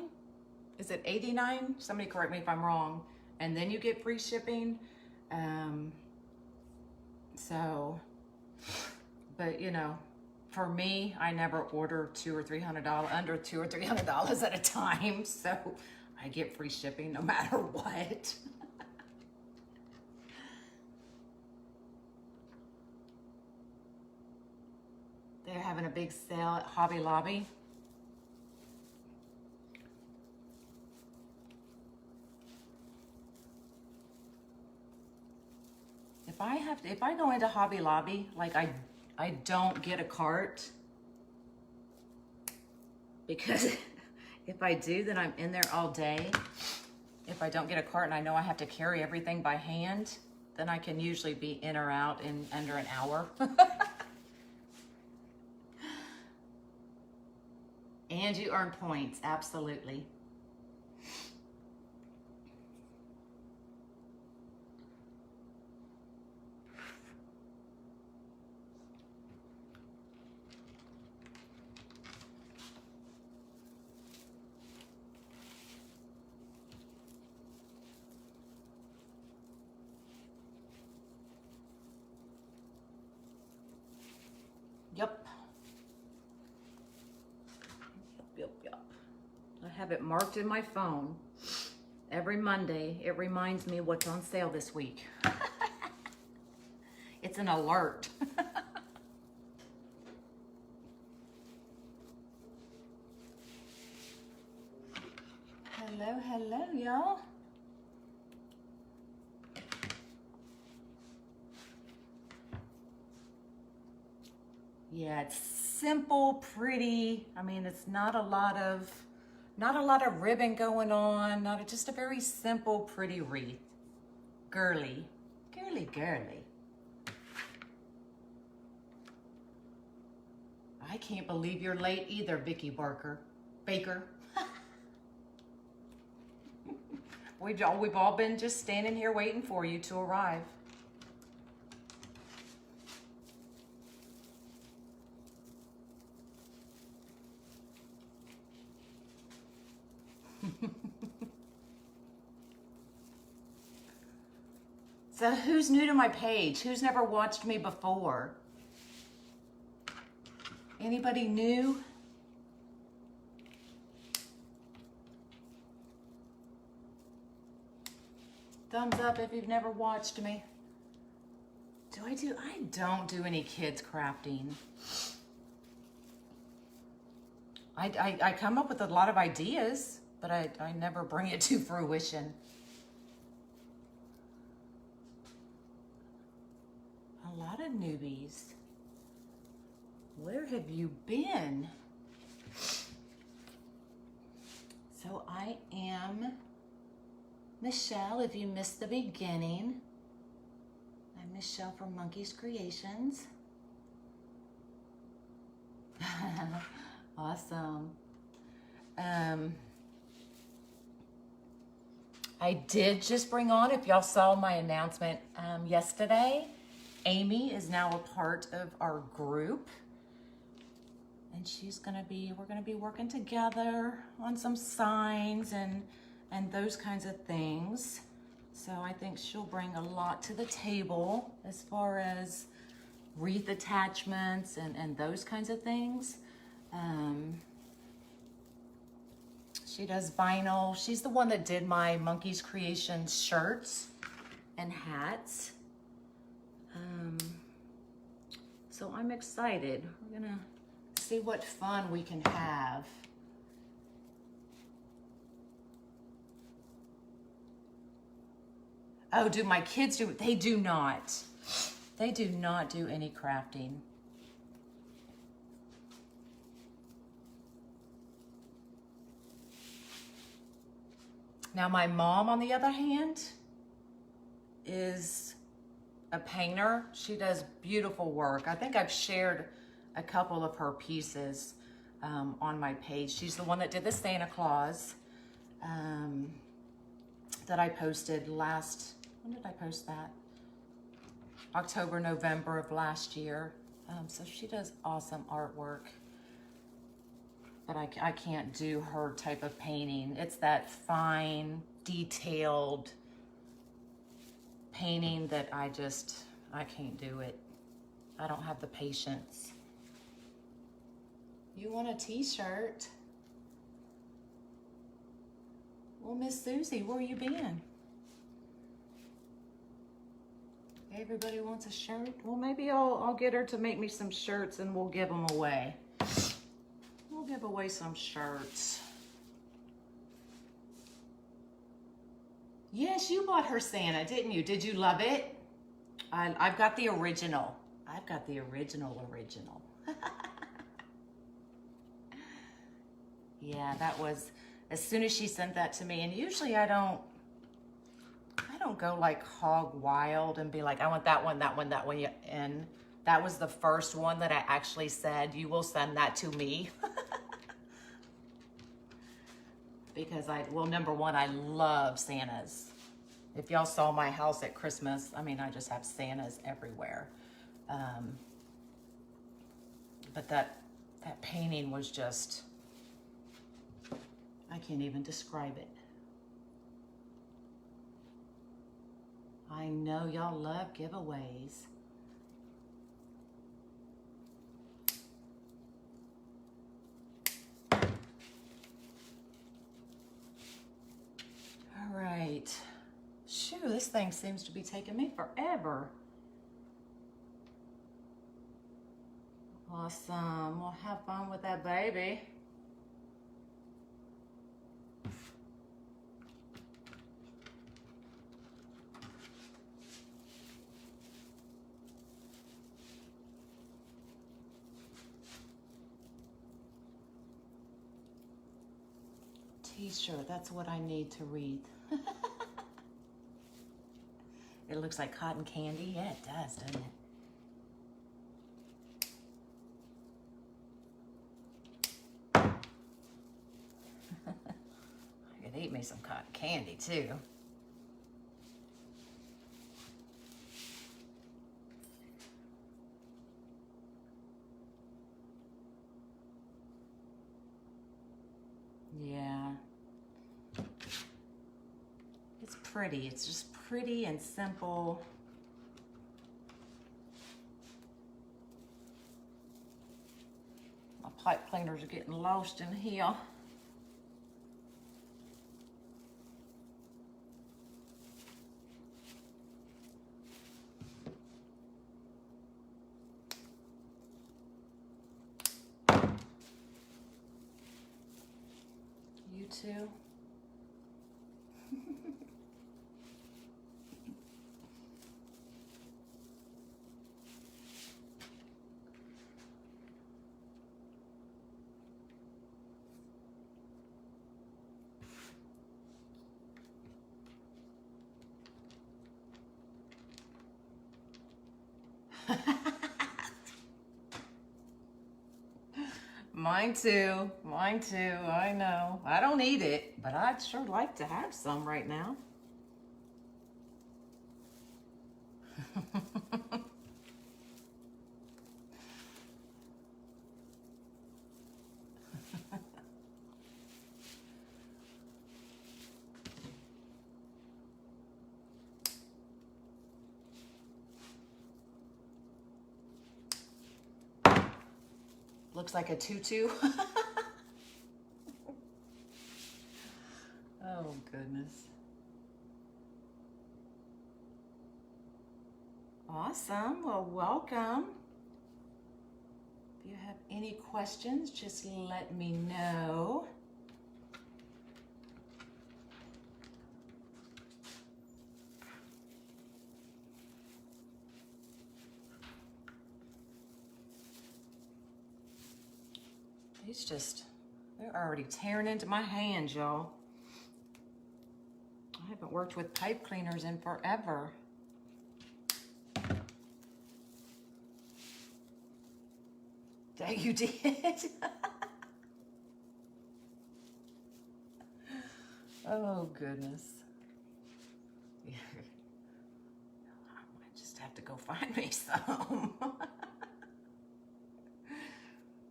Is it $89? Somebody correct me if I'm wrong. And then you get free shipping. But you know, for me, I never order $200 or $300, under $200 or $300 at a time. So I get free shipping no matter what. They're having a big sale at Hobby Lobby. If I go into Hobby Lobby, like I don't get a cart, because if I do, then I'm in there all day. If I don't get a cart and I know I have to carry everything by hand, then I can usually be in or out in under an hour. And you earn points, absolutely. Yep. Yep. I have it marked in my phone Every Monday, it reminds me what's on sale this week. It's an alert. Hello, hello, y'all. Yeah, it's simple, pretty. I mean, it's not a lot of ribbon going on. Just a very simple, pretty wreath. Girly, girly, girly. I can't believe you're late either, Vicky Baker. We've all been just standing here waiting for you to arrive. So who's new to my page? Who's never watched me before? Anybody new? Thumbs up if you've never watched me. I don't do any kids crafting. I come up with a lot of ideas, but I never bring it to fruition. A lot of newbies. Where have you been? So I am Michelle, if you missed the beginning. I'm Michelle from Monkey's Creations. Awesome. I did just bring on, if y'all saw my announcement yesterday, Amy is now a part of our group. And we're gonna be working together on some signs and those kinds of things. So I think she'll bring a lot to the table as far as wreath attachments and those kinds of things. She does vinyl. She's the one that did my Monkey's Creations shirts and hats. So I'm excited. We're gonna see what fun we can have. Oh, do my kids do? They do not. They do not do any crafting. Now my mom, on the other hand, is a painter. She does beautiful work. I think I've shared a couple of her pieces on my page. She's the one that did the Santa Claus that I posted when did I post that? October, November of last year. So she does awesome artwork. But I can't do her type of painting. It's that fine, detailed painting that I can't do it. I don't have the patience. You want a t-shirt? Well, Miss Susie, where you been? Everybody wants a shirt? Well, maybe I'll get her to make me some shirts and we'll give them away. We'll give away some shirts. Yes, you bought her Santa, didn't you? Did you love it? I've got the original. I've got the original. Yeah, that was, as soon as she sent that to me, and usually I don't go like hog wild and be like, I want that one. And that was the first one that I actually said, you will send that to me. Because number one, I love Santas. If y'all saw my house at Christmas, I mean, I just have Santas everywhere. But that painting was just, I can't even describe it. I know y'all love giveaways. All right. thing seems to be taking me forever. Awesome. Well, have fun with that baby. T-shirt, that's what I need to wreath. It looks like cotton candy. Yeah, it does, doesn't it? I could eat me some cotton candy too. Yeah. It's pretty. It's just pretty and simple. My pipe cleaners are getting lost in here. You too. Mine too. Mine too. I know. I don't eat it, but I'd sure like to have some right now. Looks like a tutu. Oh, goodness. Awesome. Well, welcome. If you have any questions, just let me know. They're already tearing into my hands, y'all. I haven't worked with pipe cleaners in forever. Yeah, you did? Oh, goodness. I might just have to go find me some.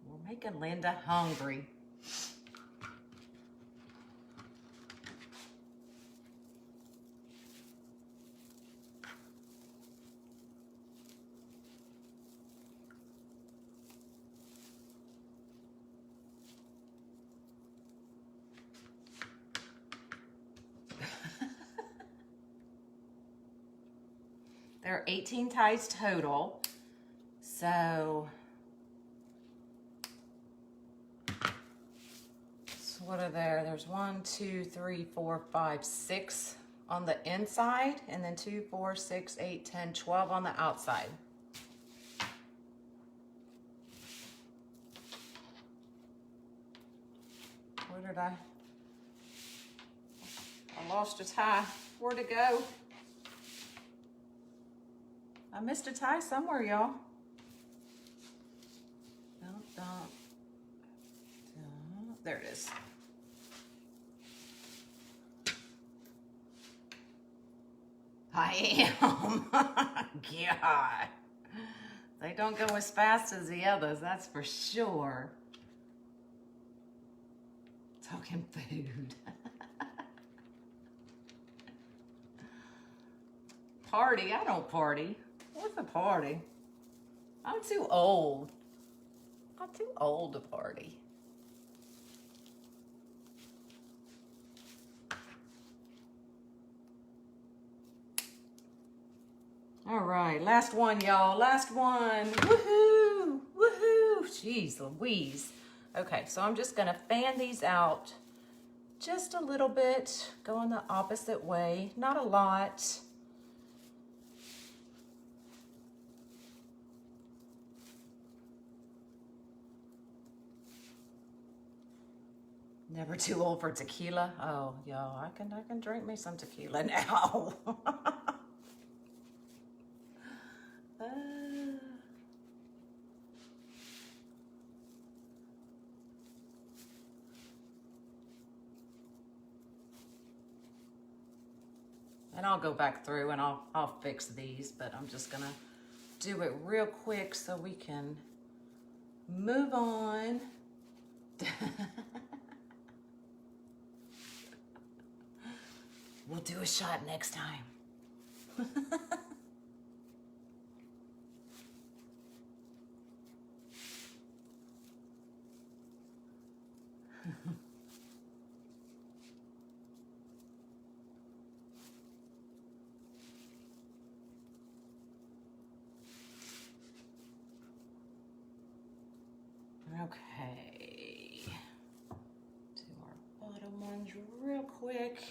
We're making Linda hungry. There are 18 ties total. So what are there? There's 1, 2, 3, 4, 5, 6 on the inside, and then 2, 4, 6, 8, 10, 12 on the outside. Where did I lost a tie. Where'd it go? I missed a tie somewhere, y'all. There it is. I am. God. They don't go as fast as the others, that's for sure. Talking food. Party? I don't party. What's a party? I'm too old. I'm too old to party. All right, last one, y'all. Last one. Woohoo! Woohoo! Jeez Louise. Okay, so I'm just gonna fan these out just a little bit, going the opposite way, not a lot. Never too old for tequila. Oh, y'all, I can drink me some tequila now. And I'll go back through and I'll fix these, but I'm just gonna do it real quick so we can move on. We'll do a shot next time. Okay, do our bottom ones real quick.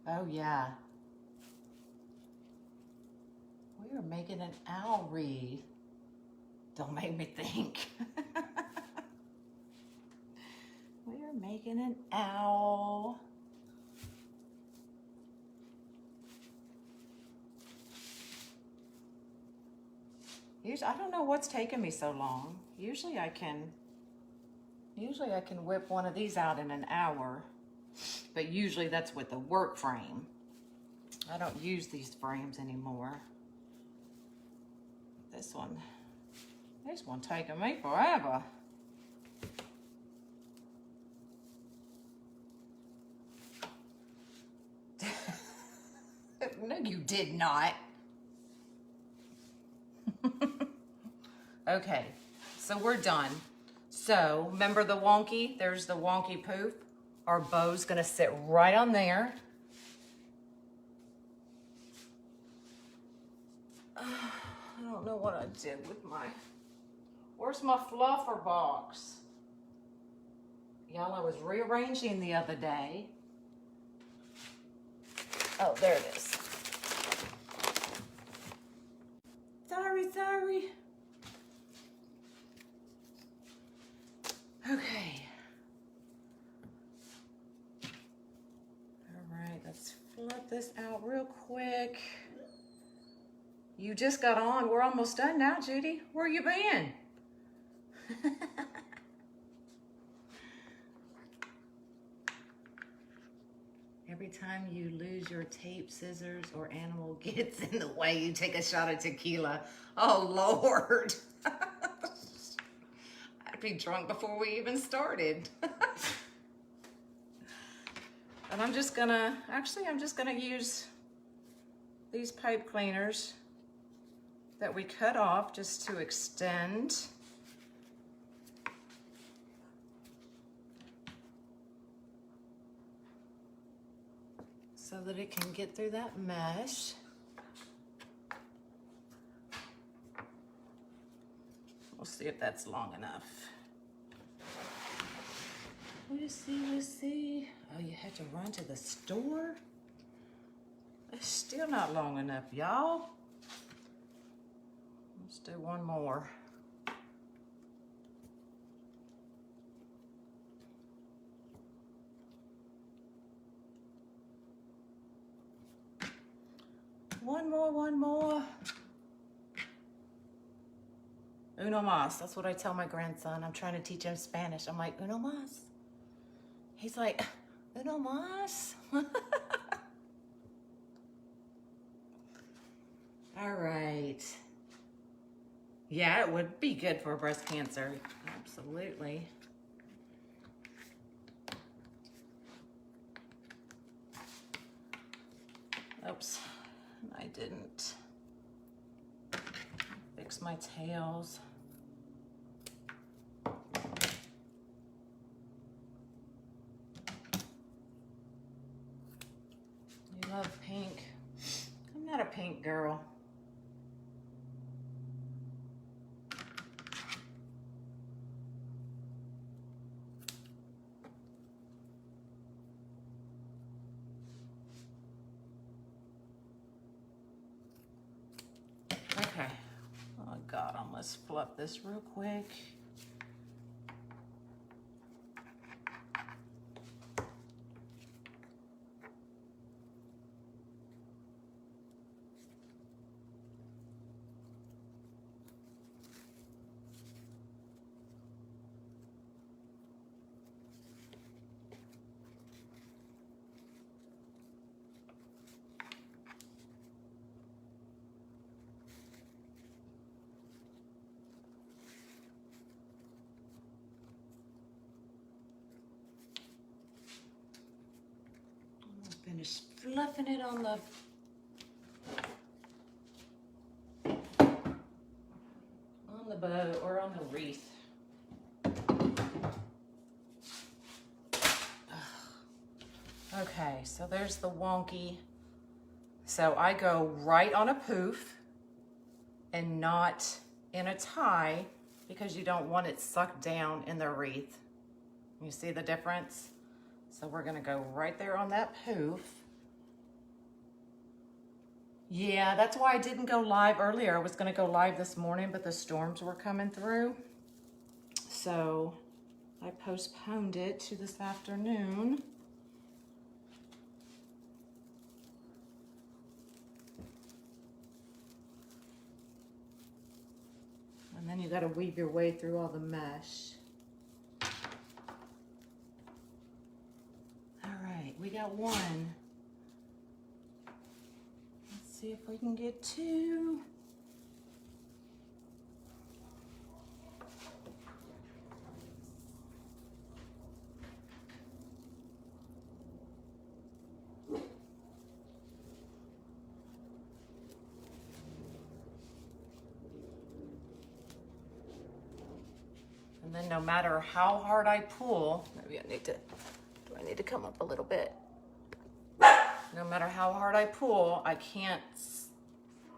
Oh yeah. We are making an owl wreath. Don't make me think. We are making an owl. Usually, I don't know what's taking me so long. Usually I can whip one of these out in an hour. But usually that's with the work frame. I don't use these frames anymore. This one taking me forever. No, you did not. Okay, so we're done. So remember the wonky? There's the wonky poof. Our bow's gonna sit right on there. I don't know what I did with my, where's my fluffer box? Y'all, I was rearranging the other day. Oh, there it is. Sorry. Okay. All right, let's flip this out real quick. You just got on. We're almost done now, Judy. Where you been? Every time you lose your tape, scissors, or animal gets in the way, you take a shot of tequila. Oh, Lord. I'd be drunk before we even started. And I'm just gonna use these pipe cleaners that we cut off just to extend. So that it can get through that mesh. We'll see if that's long enough. We'll see. Oh, you had to run to the store? It's still not long enough, y'all. Let's do one more. One more. Uno mas. That's what I tell my grandson. I'm trying to teach him Spanish. I'm like, uno mas. He's like, uno mas. All right. Yeah, it would be good for breast cancer. Absolutely. Oops, I didn't fix my tails. You love pink. I'm not a pink girl. Okay. Oh God, let's fluff this real quick. Finish fluffing it on the bow or on the wreath. Okay, so there's the wonky. So I go right on a poof and not in a tie because you don't want it sucked down in the wreath. You see the difference? So we're gonna go right there on that poof. Yeah, that's why I didn't go live earlier. I was gonna go live this morning, but the storms were coming through. So I postponed it to this afternoon. And then you gotta weave your way through all the mesh. All right, we got one. Let's see if we can get two. And then no matter how hard I pull, maybe I need to come up a little bit? No matter how hard I pull, I can't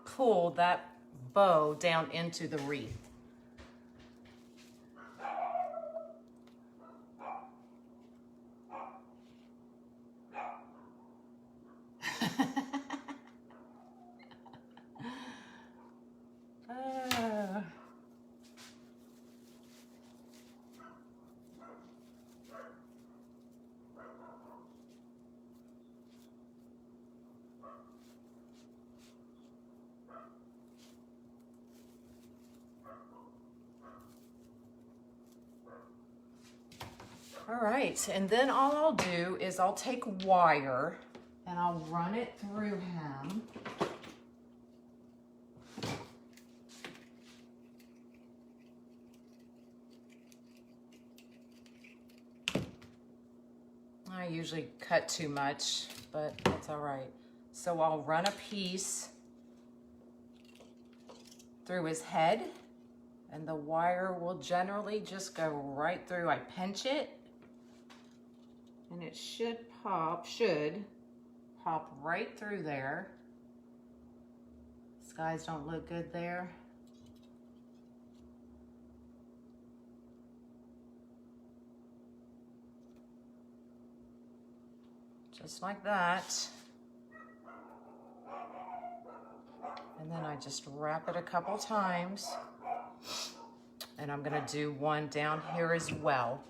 pull that bow down into the wreath. All right, and then all I'll do is I'll take wire and I'll run it through him. I usually cut too much, but that's all right. So I'll run a piece through his head and the wire will generally just go right through. I pinch it and it should pop right through there. Skies don't look good there. Just like that. And then I just wrap it a couple times. And I'm gonna do one down here as well.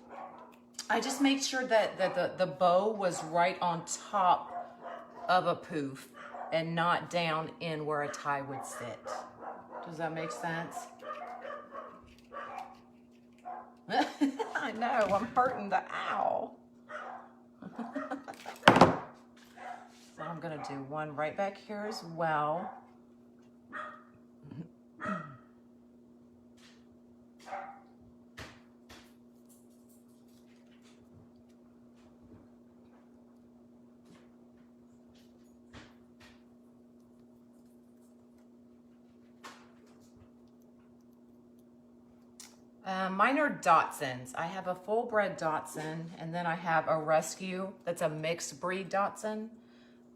I just made sure that the bow was right on top of a poof and not down in where a tie would sit. Does that make sense? I know, I'm hurting the owl. So I'm gonna do one right back here as well. Mine are Dachshunds. I have a full-bred Dachshund, and then I have a rescue that's a mixed breed Dachshund.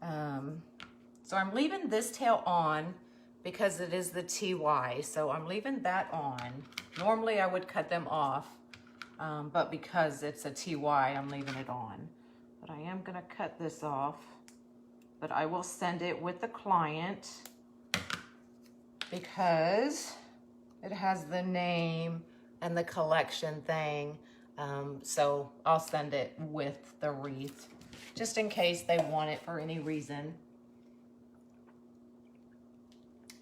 So I'm leaving this tail on because it is the TY, so I'm leaving that on. Normally I would cut them off, but because it's a TY, I'm leaving it on. But I am gonna cut this off, but I will send it with the client because it has the name and the collection thing. So I'll send it with the wreath, just in case they want it for any reason.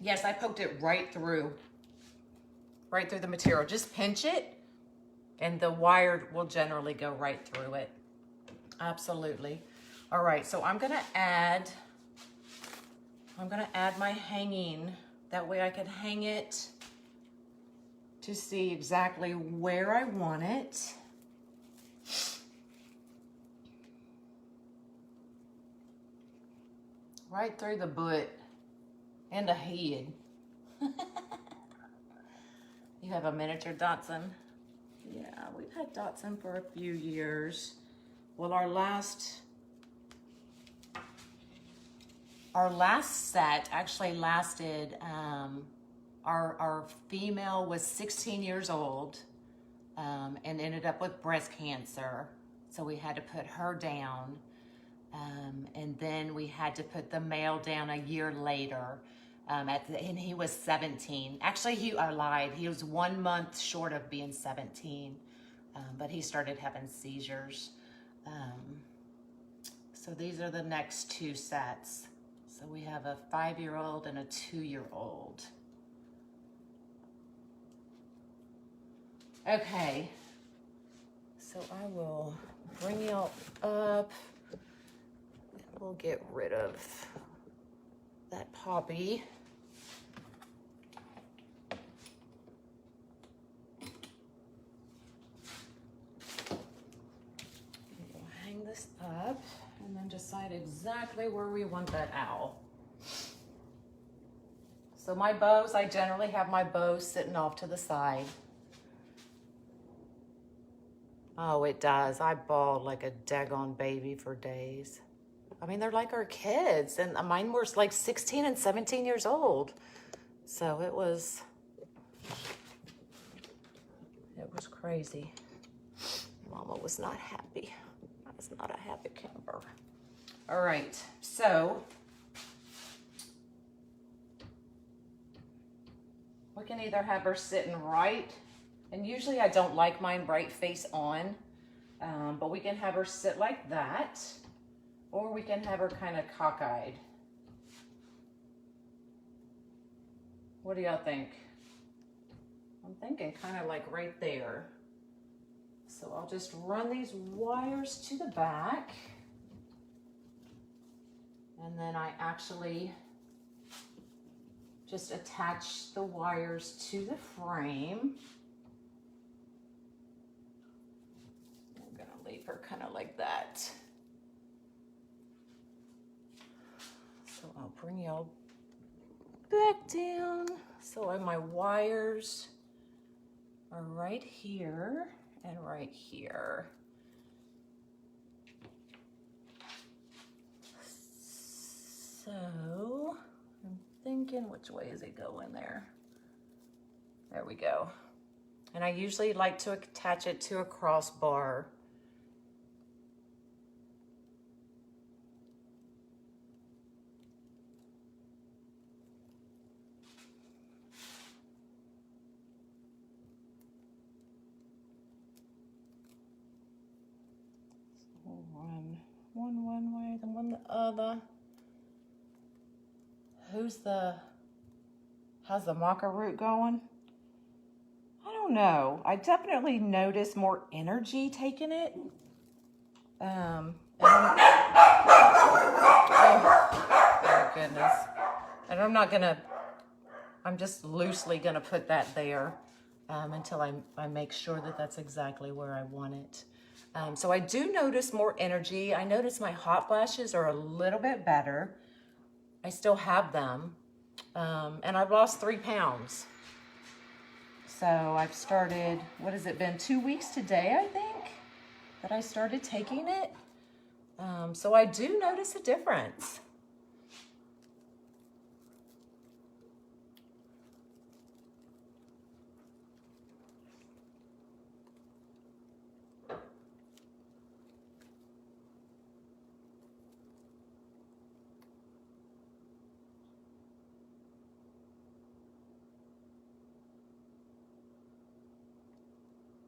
Yes, I poked it right through the material. Just pinch it and the wire will generally go right through it. Absolutely. All right, so I'm gonna add my hanging. That way I can hang it to see exactly where I want it. Right through the butt and the head. You have a miniature Dachshund? Yeah, we've had Dachshund for a few years. Well, our last set actually lasted, our female was 16 years old and ended up with breast cancer. So we had to put her down. And then we had to put the male down a year later. And he was 17. Actually, I lied. He was 1 month short of being 17. But he started having seizures. So these are the next two sets. So we have a 5-year-old and a 2-year-old. Okay. So I will bring y'all up. We'll get rid of that poppy. We'll hang this up and then decide exactly where we want that owl. So my bows, I generally have my bows sitting off to the side. Oh, it does. I bawled like a daggone baby for days. I mean, they're like our kids, and mine were like 16 and 17 years old. So it was crazy. Mama was not happy. I was not a happy camper. All right, so we can either have her sitting right, and usually I don't like mine right face on, but we can have her sit like that. Or we can have her kind of cockeyed. What do y'all think? I'm thinking kind of like right there. So I'll just run these wires to the back. And then I actually just attach the wires to the frame. I'm gonna leave her kind of like that. So I'll bring y'all back down. So my wires are right here and right here. So I'm thinking, which way is it going there? There we go. And I usually like to attach it to a crossbar. One way, then one the other. How's the maca root going? I don't know. I definitely notice more energy taking it. Oh my goodness. And I'm just loosely gonna put that there until I make sure that that's exactly where I want it. So I do notice more energy. I notice my hot flashes are a little bit better. I still have them. And I've lost 3 pounds. So I've started, what has it been, 2 weeks today, I think, that I started taking it. So I do notice a difference.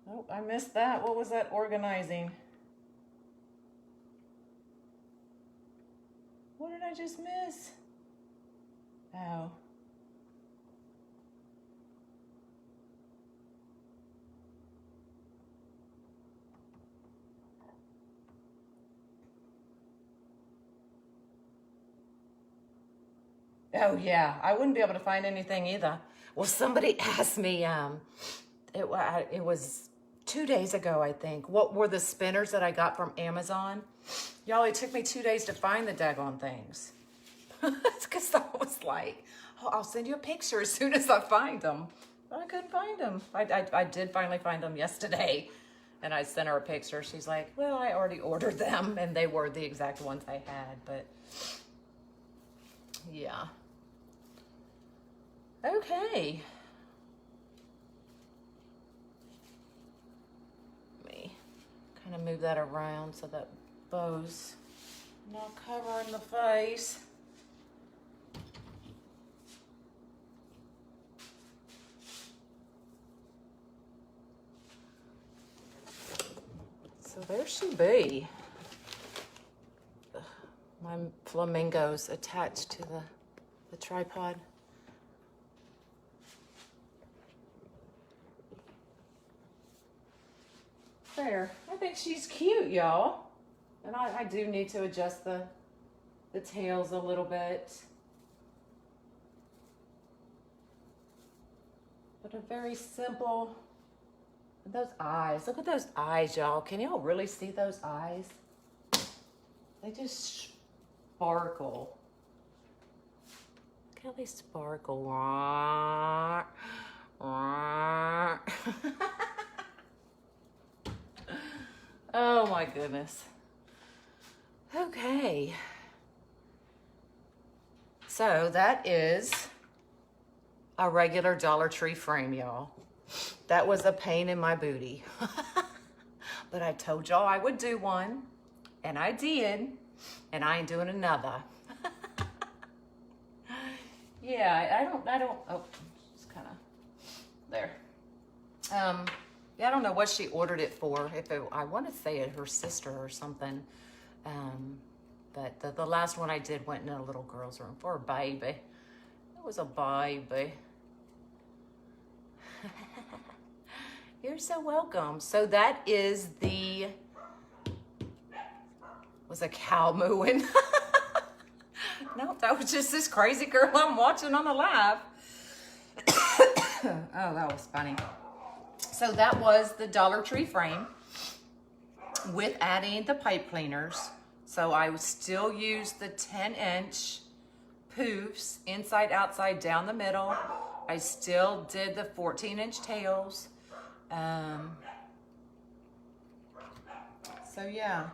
Oh, I missed that. What was that organizing? What did I just miss? Oh. Oh yeah, I wouldn't be able to find anything either. Well, somebody asked me, it was 2 days ago, I think. What were the spinners that I got from Amazon? Y'all, it took me 2 days to find the daggone things. It's because I was like, oh, I'll send you a picture as soon as I find them. But I couldn't find them. I did finally find them yesterday. And I sent her a picture. She's like, well, I already ordered them. And they were the exact ones I had. But yeah. Okay. Let me kind of move that around so that bow's not covering the face. So there she be. My flamingos attached to the tripod. There. I think she's cute, y'all. And I do need to adjust the tails a little bit. But a very simple. And those eyes. Look at those eyes, y'all. Can y'all really see those eyes? They just sparkle. Look how they sparkle. Oh my goodness. Okay. So that is a regular Dollar Tree frame, y'all. That was a pain in my booty. But I told y'all I would do one, and I did, and I ain't doing another. Yeah, I don't, oh, just kind of there. Yeah, I don't know what she ordered it for. I want to say it her sister or something. But the last one I did went in a little girl's room for a baby. It was a baby. You're so welcome. So that is was a cow mooing. No, that was just this crazy girl I'm watching on the live. Oh, that was funny. So that was the Dollar Tree frame with adding the pipe cleaners. So I would still use the 10-inch poofs, inside, outside, down the middle. I still did the 14-inch tails. So yeah.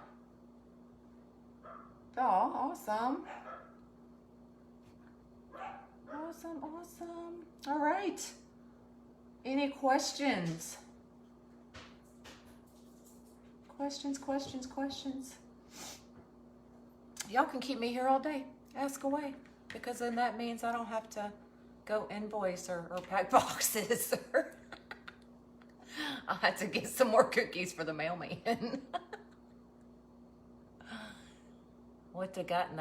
Oh, awesome. Awesome, awesome. All right. Any questions? Questions. Y'all can keep me here all day. Ask away. Because then that means I don't have to go invoice or pack boxes. I'll have to get some more cookies for the mailman. What you got in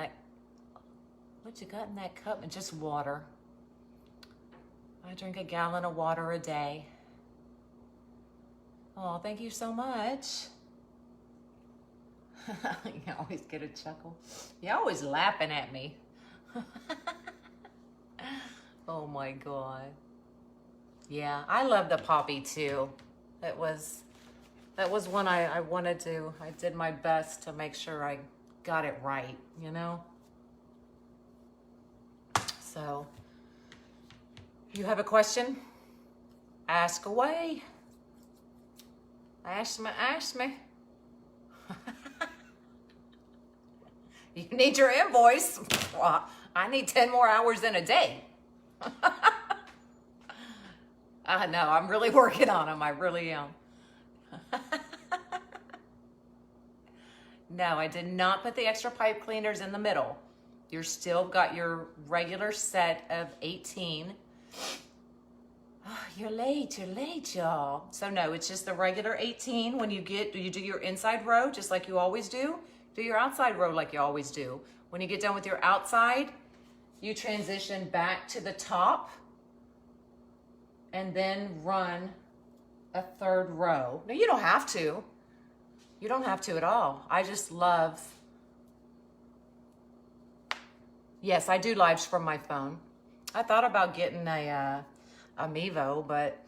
that cup? And just water. I drink a gallon of water a day. Oh, thank you so much. You always get a chuckle. You're always laughing at me. Oh my God. Yeah, I love the poppy too. That was one I wanted to. I did my best to make sure I got it right, you know? So, you have a question? Ask away. Ask me, ask me. You need your invoice. Well, I need 10 more hours in a day. I know, I'm really working on them. I really am. No, I did not put the extra pipe cleaners in the middle. You're still got your regular set of 18. Oh, you're late, y'all. So no, it's just the regular 18. When you do your inside row, just like you always do. Do your outside row like you always do. When you get done with your outside, you transition back to the top and then run a third row. Now you don't have to. You don't have to at all. I just love, yes, I do lives from my phone. I thought about getting a Mevo, but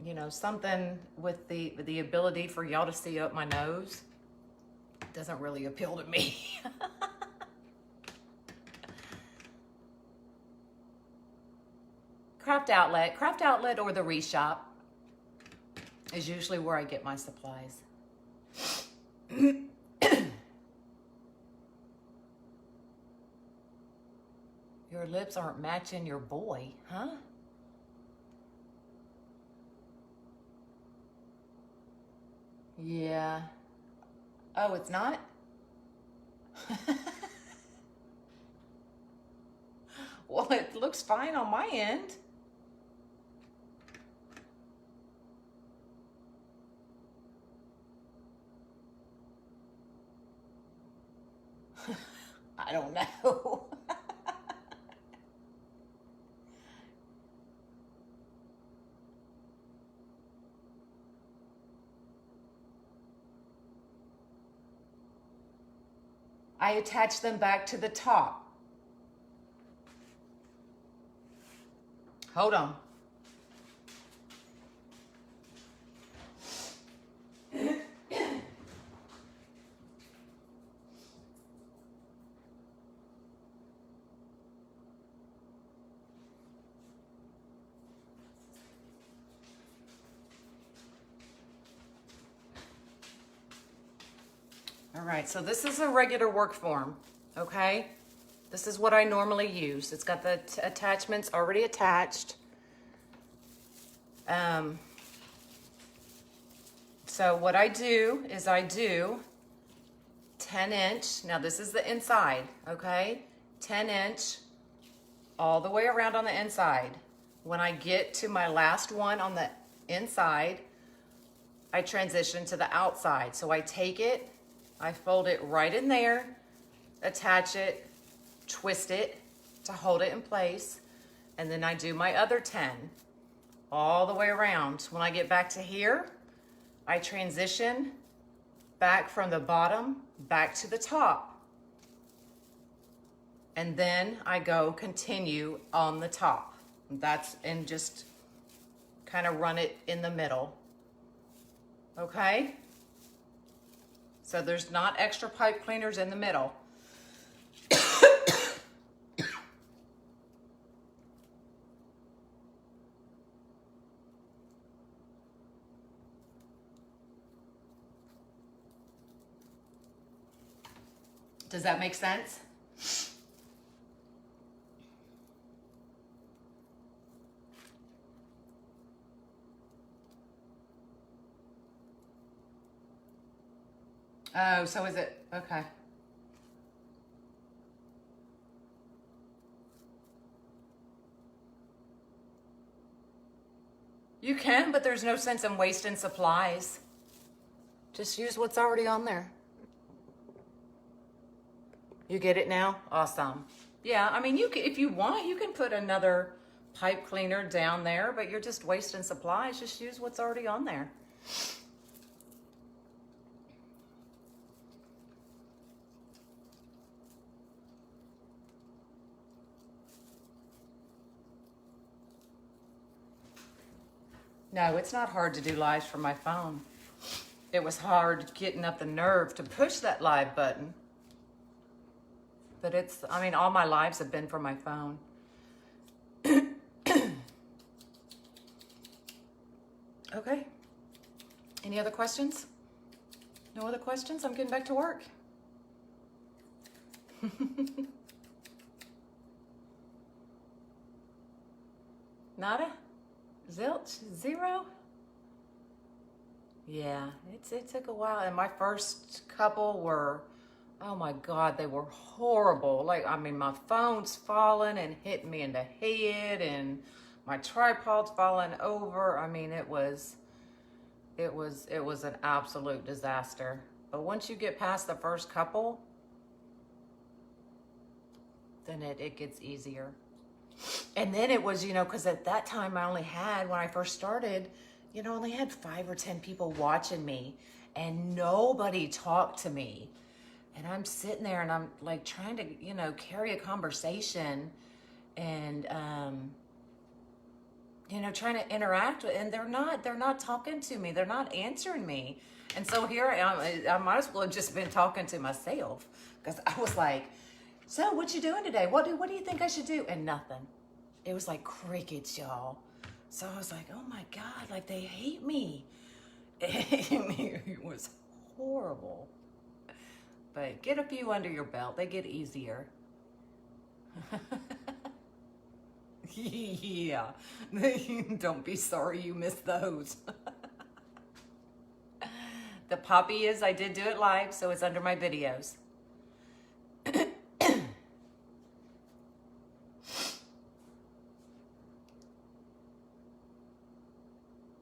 you know, something with the ability for y'all to see up my nose doesn't really appeal to me. Craft outlet or the Wreath shop is usually where I get my supplies. Your lips aren't matching your boy, huh? Yeah. Oh, it's not? Well, it looks fine on my end. I don't know. I attach them back to the top. Hold on. All right, so this is a regular work form, okay? This is what I normally use. It's got the attachments already attached. So what I do is I do 10-inch. Now this is the inside, okay? 10-inch all the way around on the inside. When I get to my last one on the inside, I transition to the outside. So I take it, I fold it right in there, attach it, twist it to hold it in place, and then I do my other 10 all the way around. When I get back to here, I transition back from the bottom back to the top. And then I go continue on the top. And just kind of run it in the middle. Okay? So there's not extra pipe cleaners in the middle. Does that make sense? Oh, so is it? Okay. You can, but there's no sense in wasting supplies. Just use what's already on there. You get it now? Awesome. Yeah, I mean, if you want, you can put another pipe cleaner down there, but you're just wasting supplies. Just use what's already on there. No, it's not hard to do lives from my phone. It was hard getting up the nerve to push that live button. But I mean, all my lives have been from my phone. Okay. Any other questions? No other questions? I'm getting back to work. Nada? Zilch? Zero? Yeah, it took a while. And my first couple were, oh my God, they were horrible. Like, I mean, my phone's falling and hitting me in the head, and my tripod's falling over. I mean, it was an absolute disaster. But once you get past the first couple, then it gets easier. And then it was, because at that time I only had, when I first started, only had 5 or 10 people watching me, and nobody talked to me. And I'm sitting there and I'm like trying to, carry a conversation and, trying to interact with, and they're not talking to me. They're not answering me. And so here I am. I might as well have just been talking to myself, because I was like, so what you doing today? What do you think I should do? And nothing. It was like crickets, y'all. So I was like, oh my God, like they hate me. And it was horrible. But get a few under your belt. They get easier. Yeah. Don't be sorry you missed those. The poppy I did do it live, so it's under my videos.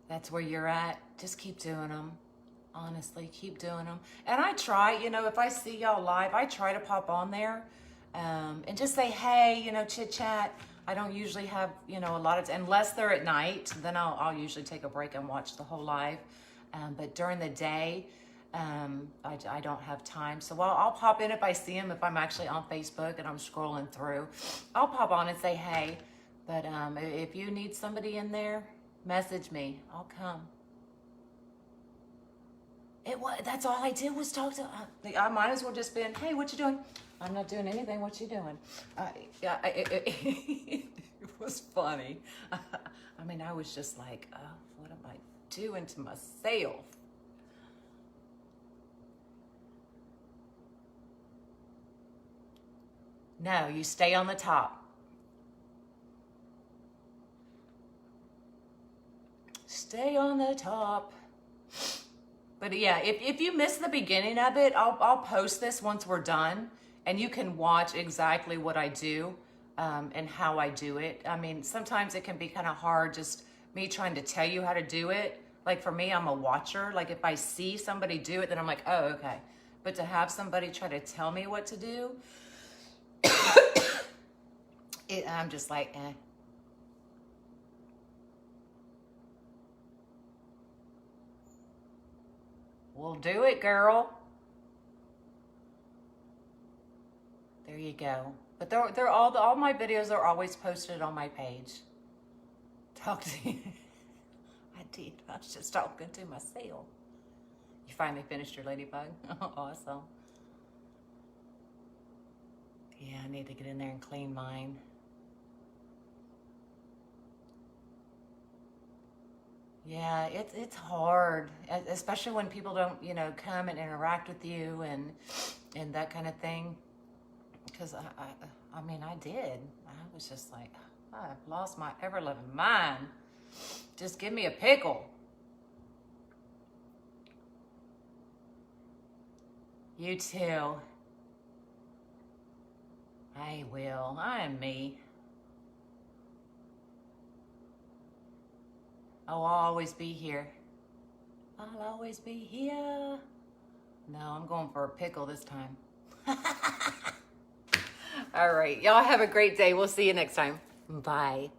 That's where you're at. Just keep doing them. Honestly, keep doing them. And I try, if I see y'all live, I try to pop on there and just say, hey, chit chat. I don't usually have, a lot of, unless they're at night, then I'll usually take a break and watch the whole live. But during the day, I don't have time. So I'll pop in if I see them, if I'm actually on Facebook and I'm scrolling through. I'll pop on and say, hey. But if you need somebody in there, message me. I'll come. That's all I did was talk to. I might as well just been, hey, what you doing? I'm not doing anything. What you doing? It was funny. I mean, I was just like, what am I doing to myself? No, you stay on the top. Stay on the top. But yeah, if you miss the beginning of it, I'll post this once we're done, and you can watch exactly what I do and how I do it. I mean, sometimes it can be kind of hard just me trying to tell you how to do it. Like for me, I'm a watcher. Like if I see somebody do it, then I'm like, oh, okay. But to have somebody try to tell me what to do, I'm just like, eh. We'll do it, girl. There you go. But they're all my videos are always posted on my page. Talk to you. I did. I was just talking to myself. You finally finished your ladybug? Awesome. Yeah, I need to get in there and clean mine. Yeah, it's hard, especially when people don't, come and interact with you and that kind of thing. Because I mean, I did. I was just like, I've lost my ever-loving mind. Just give me a pickle. You too. I will. I am me. Oh, I'll always be here. I'll always be here. No, I'm going for a pickle this time. All right. Y'all have a great day. We'll see you next time. Bye.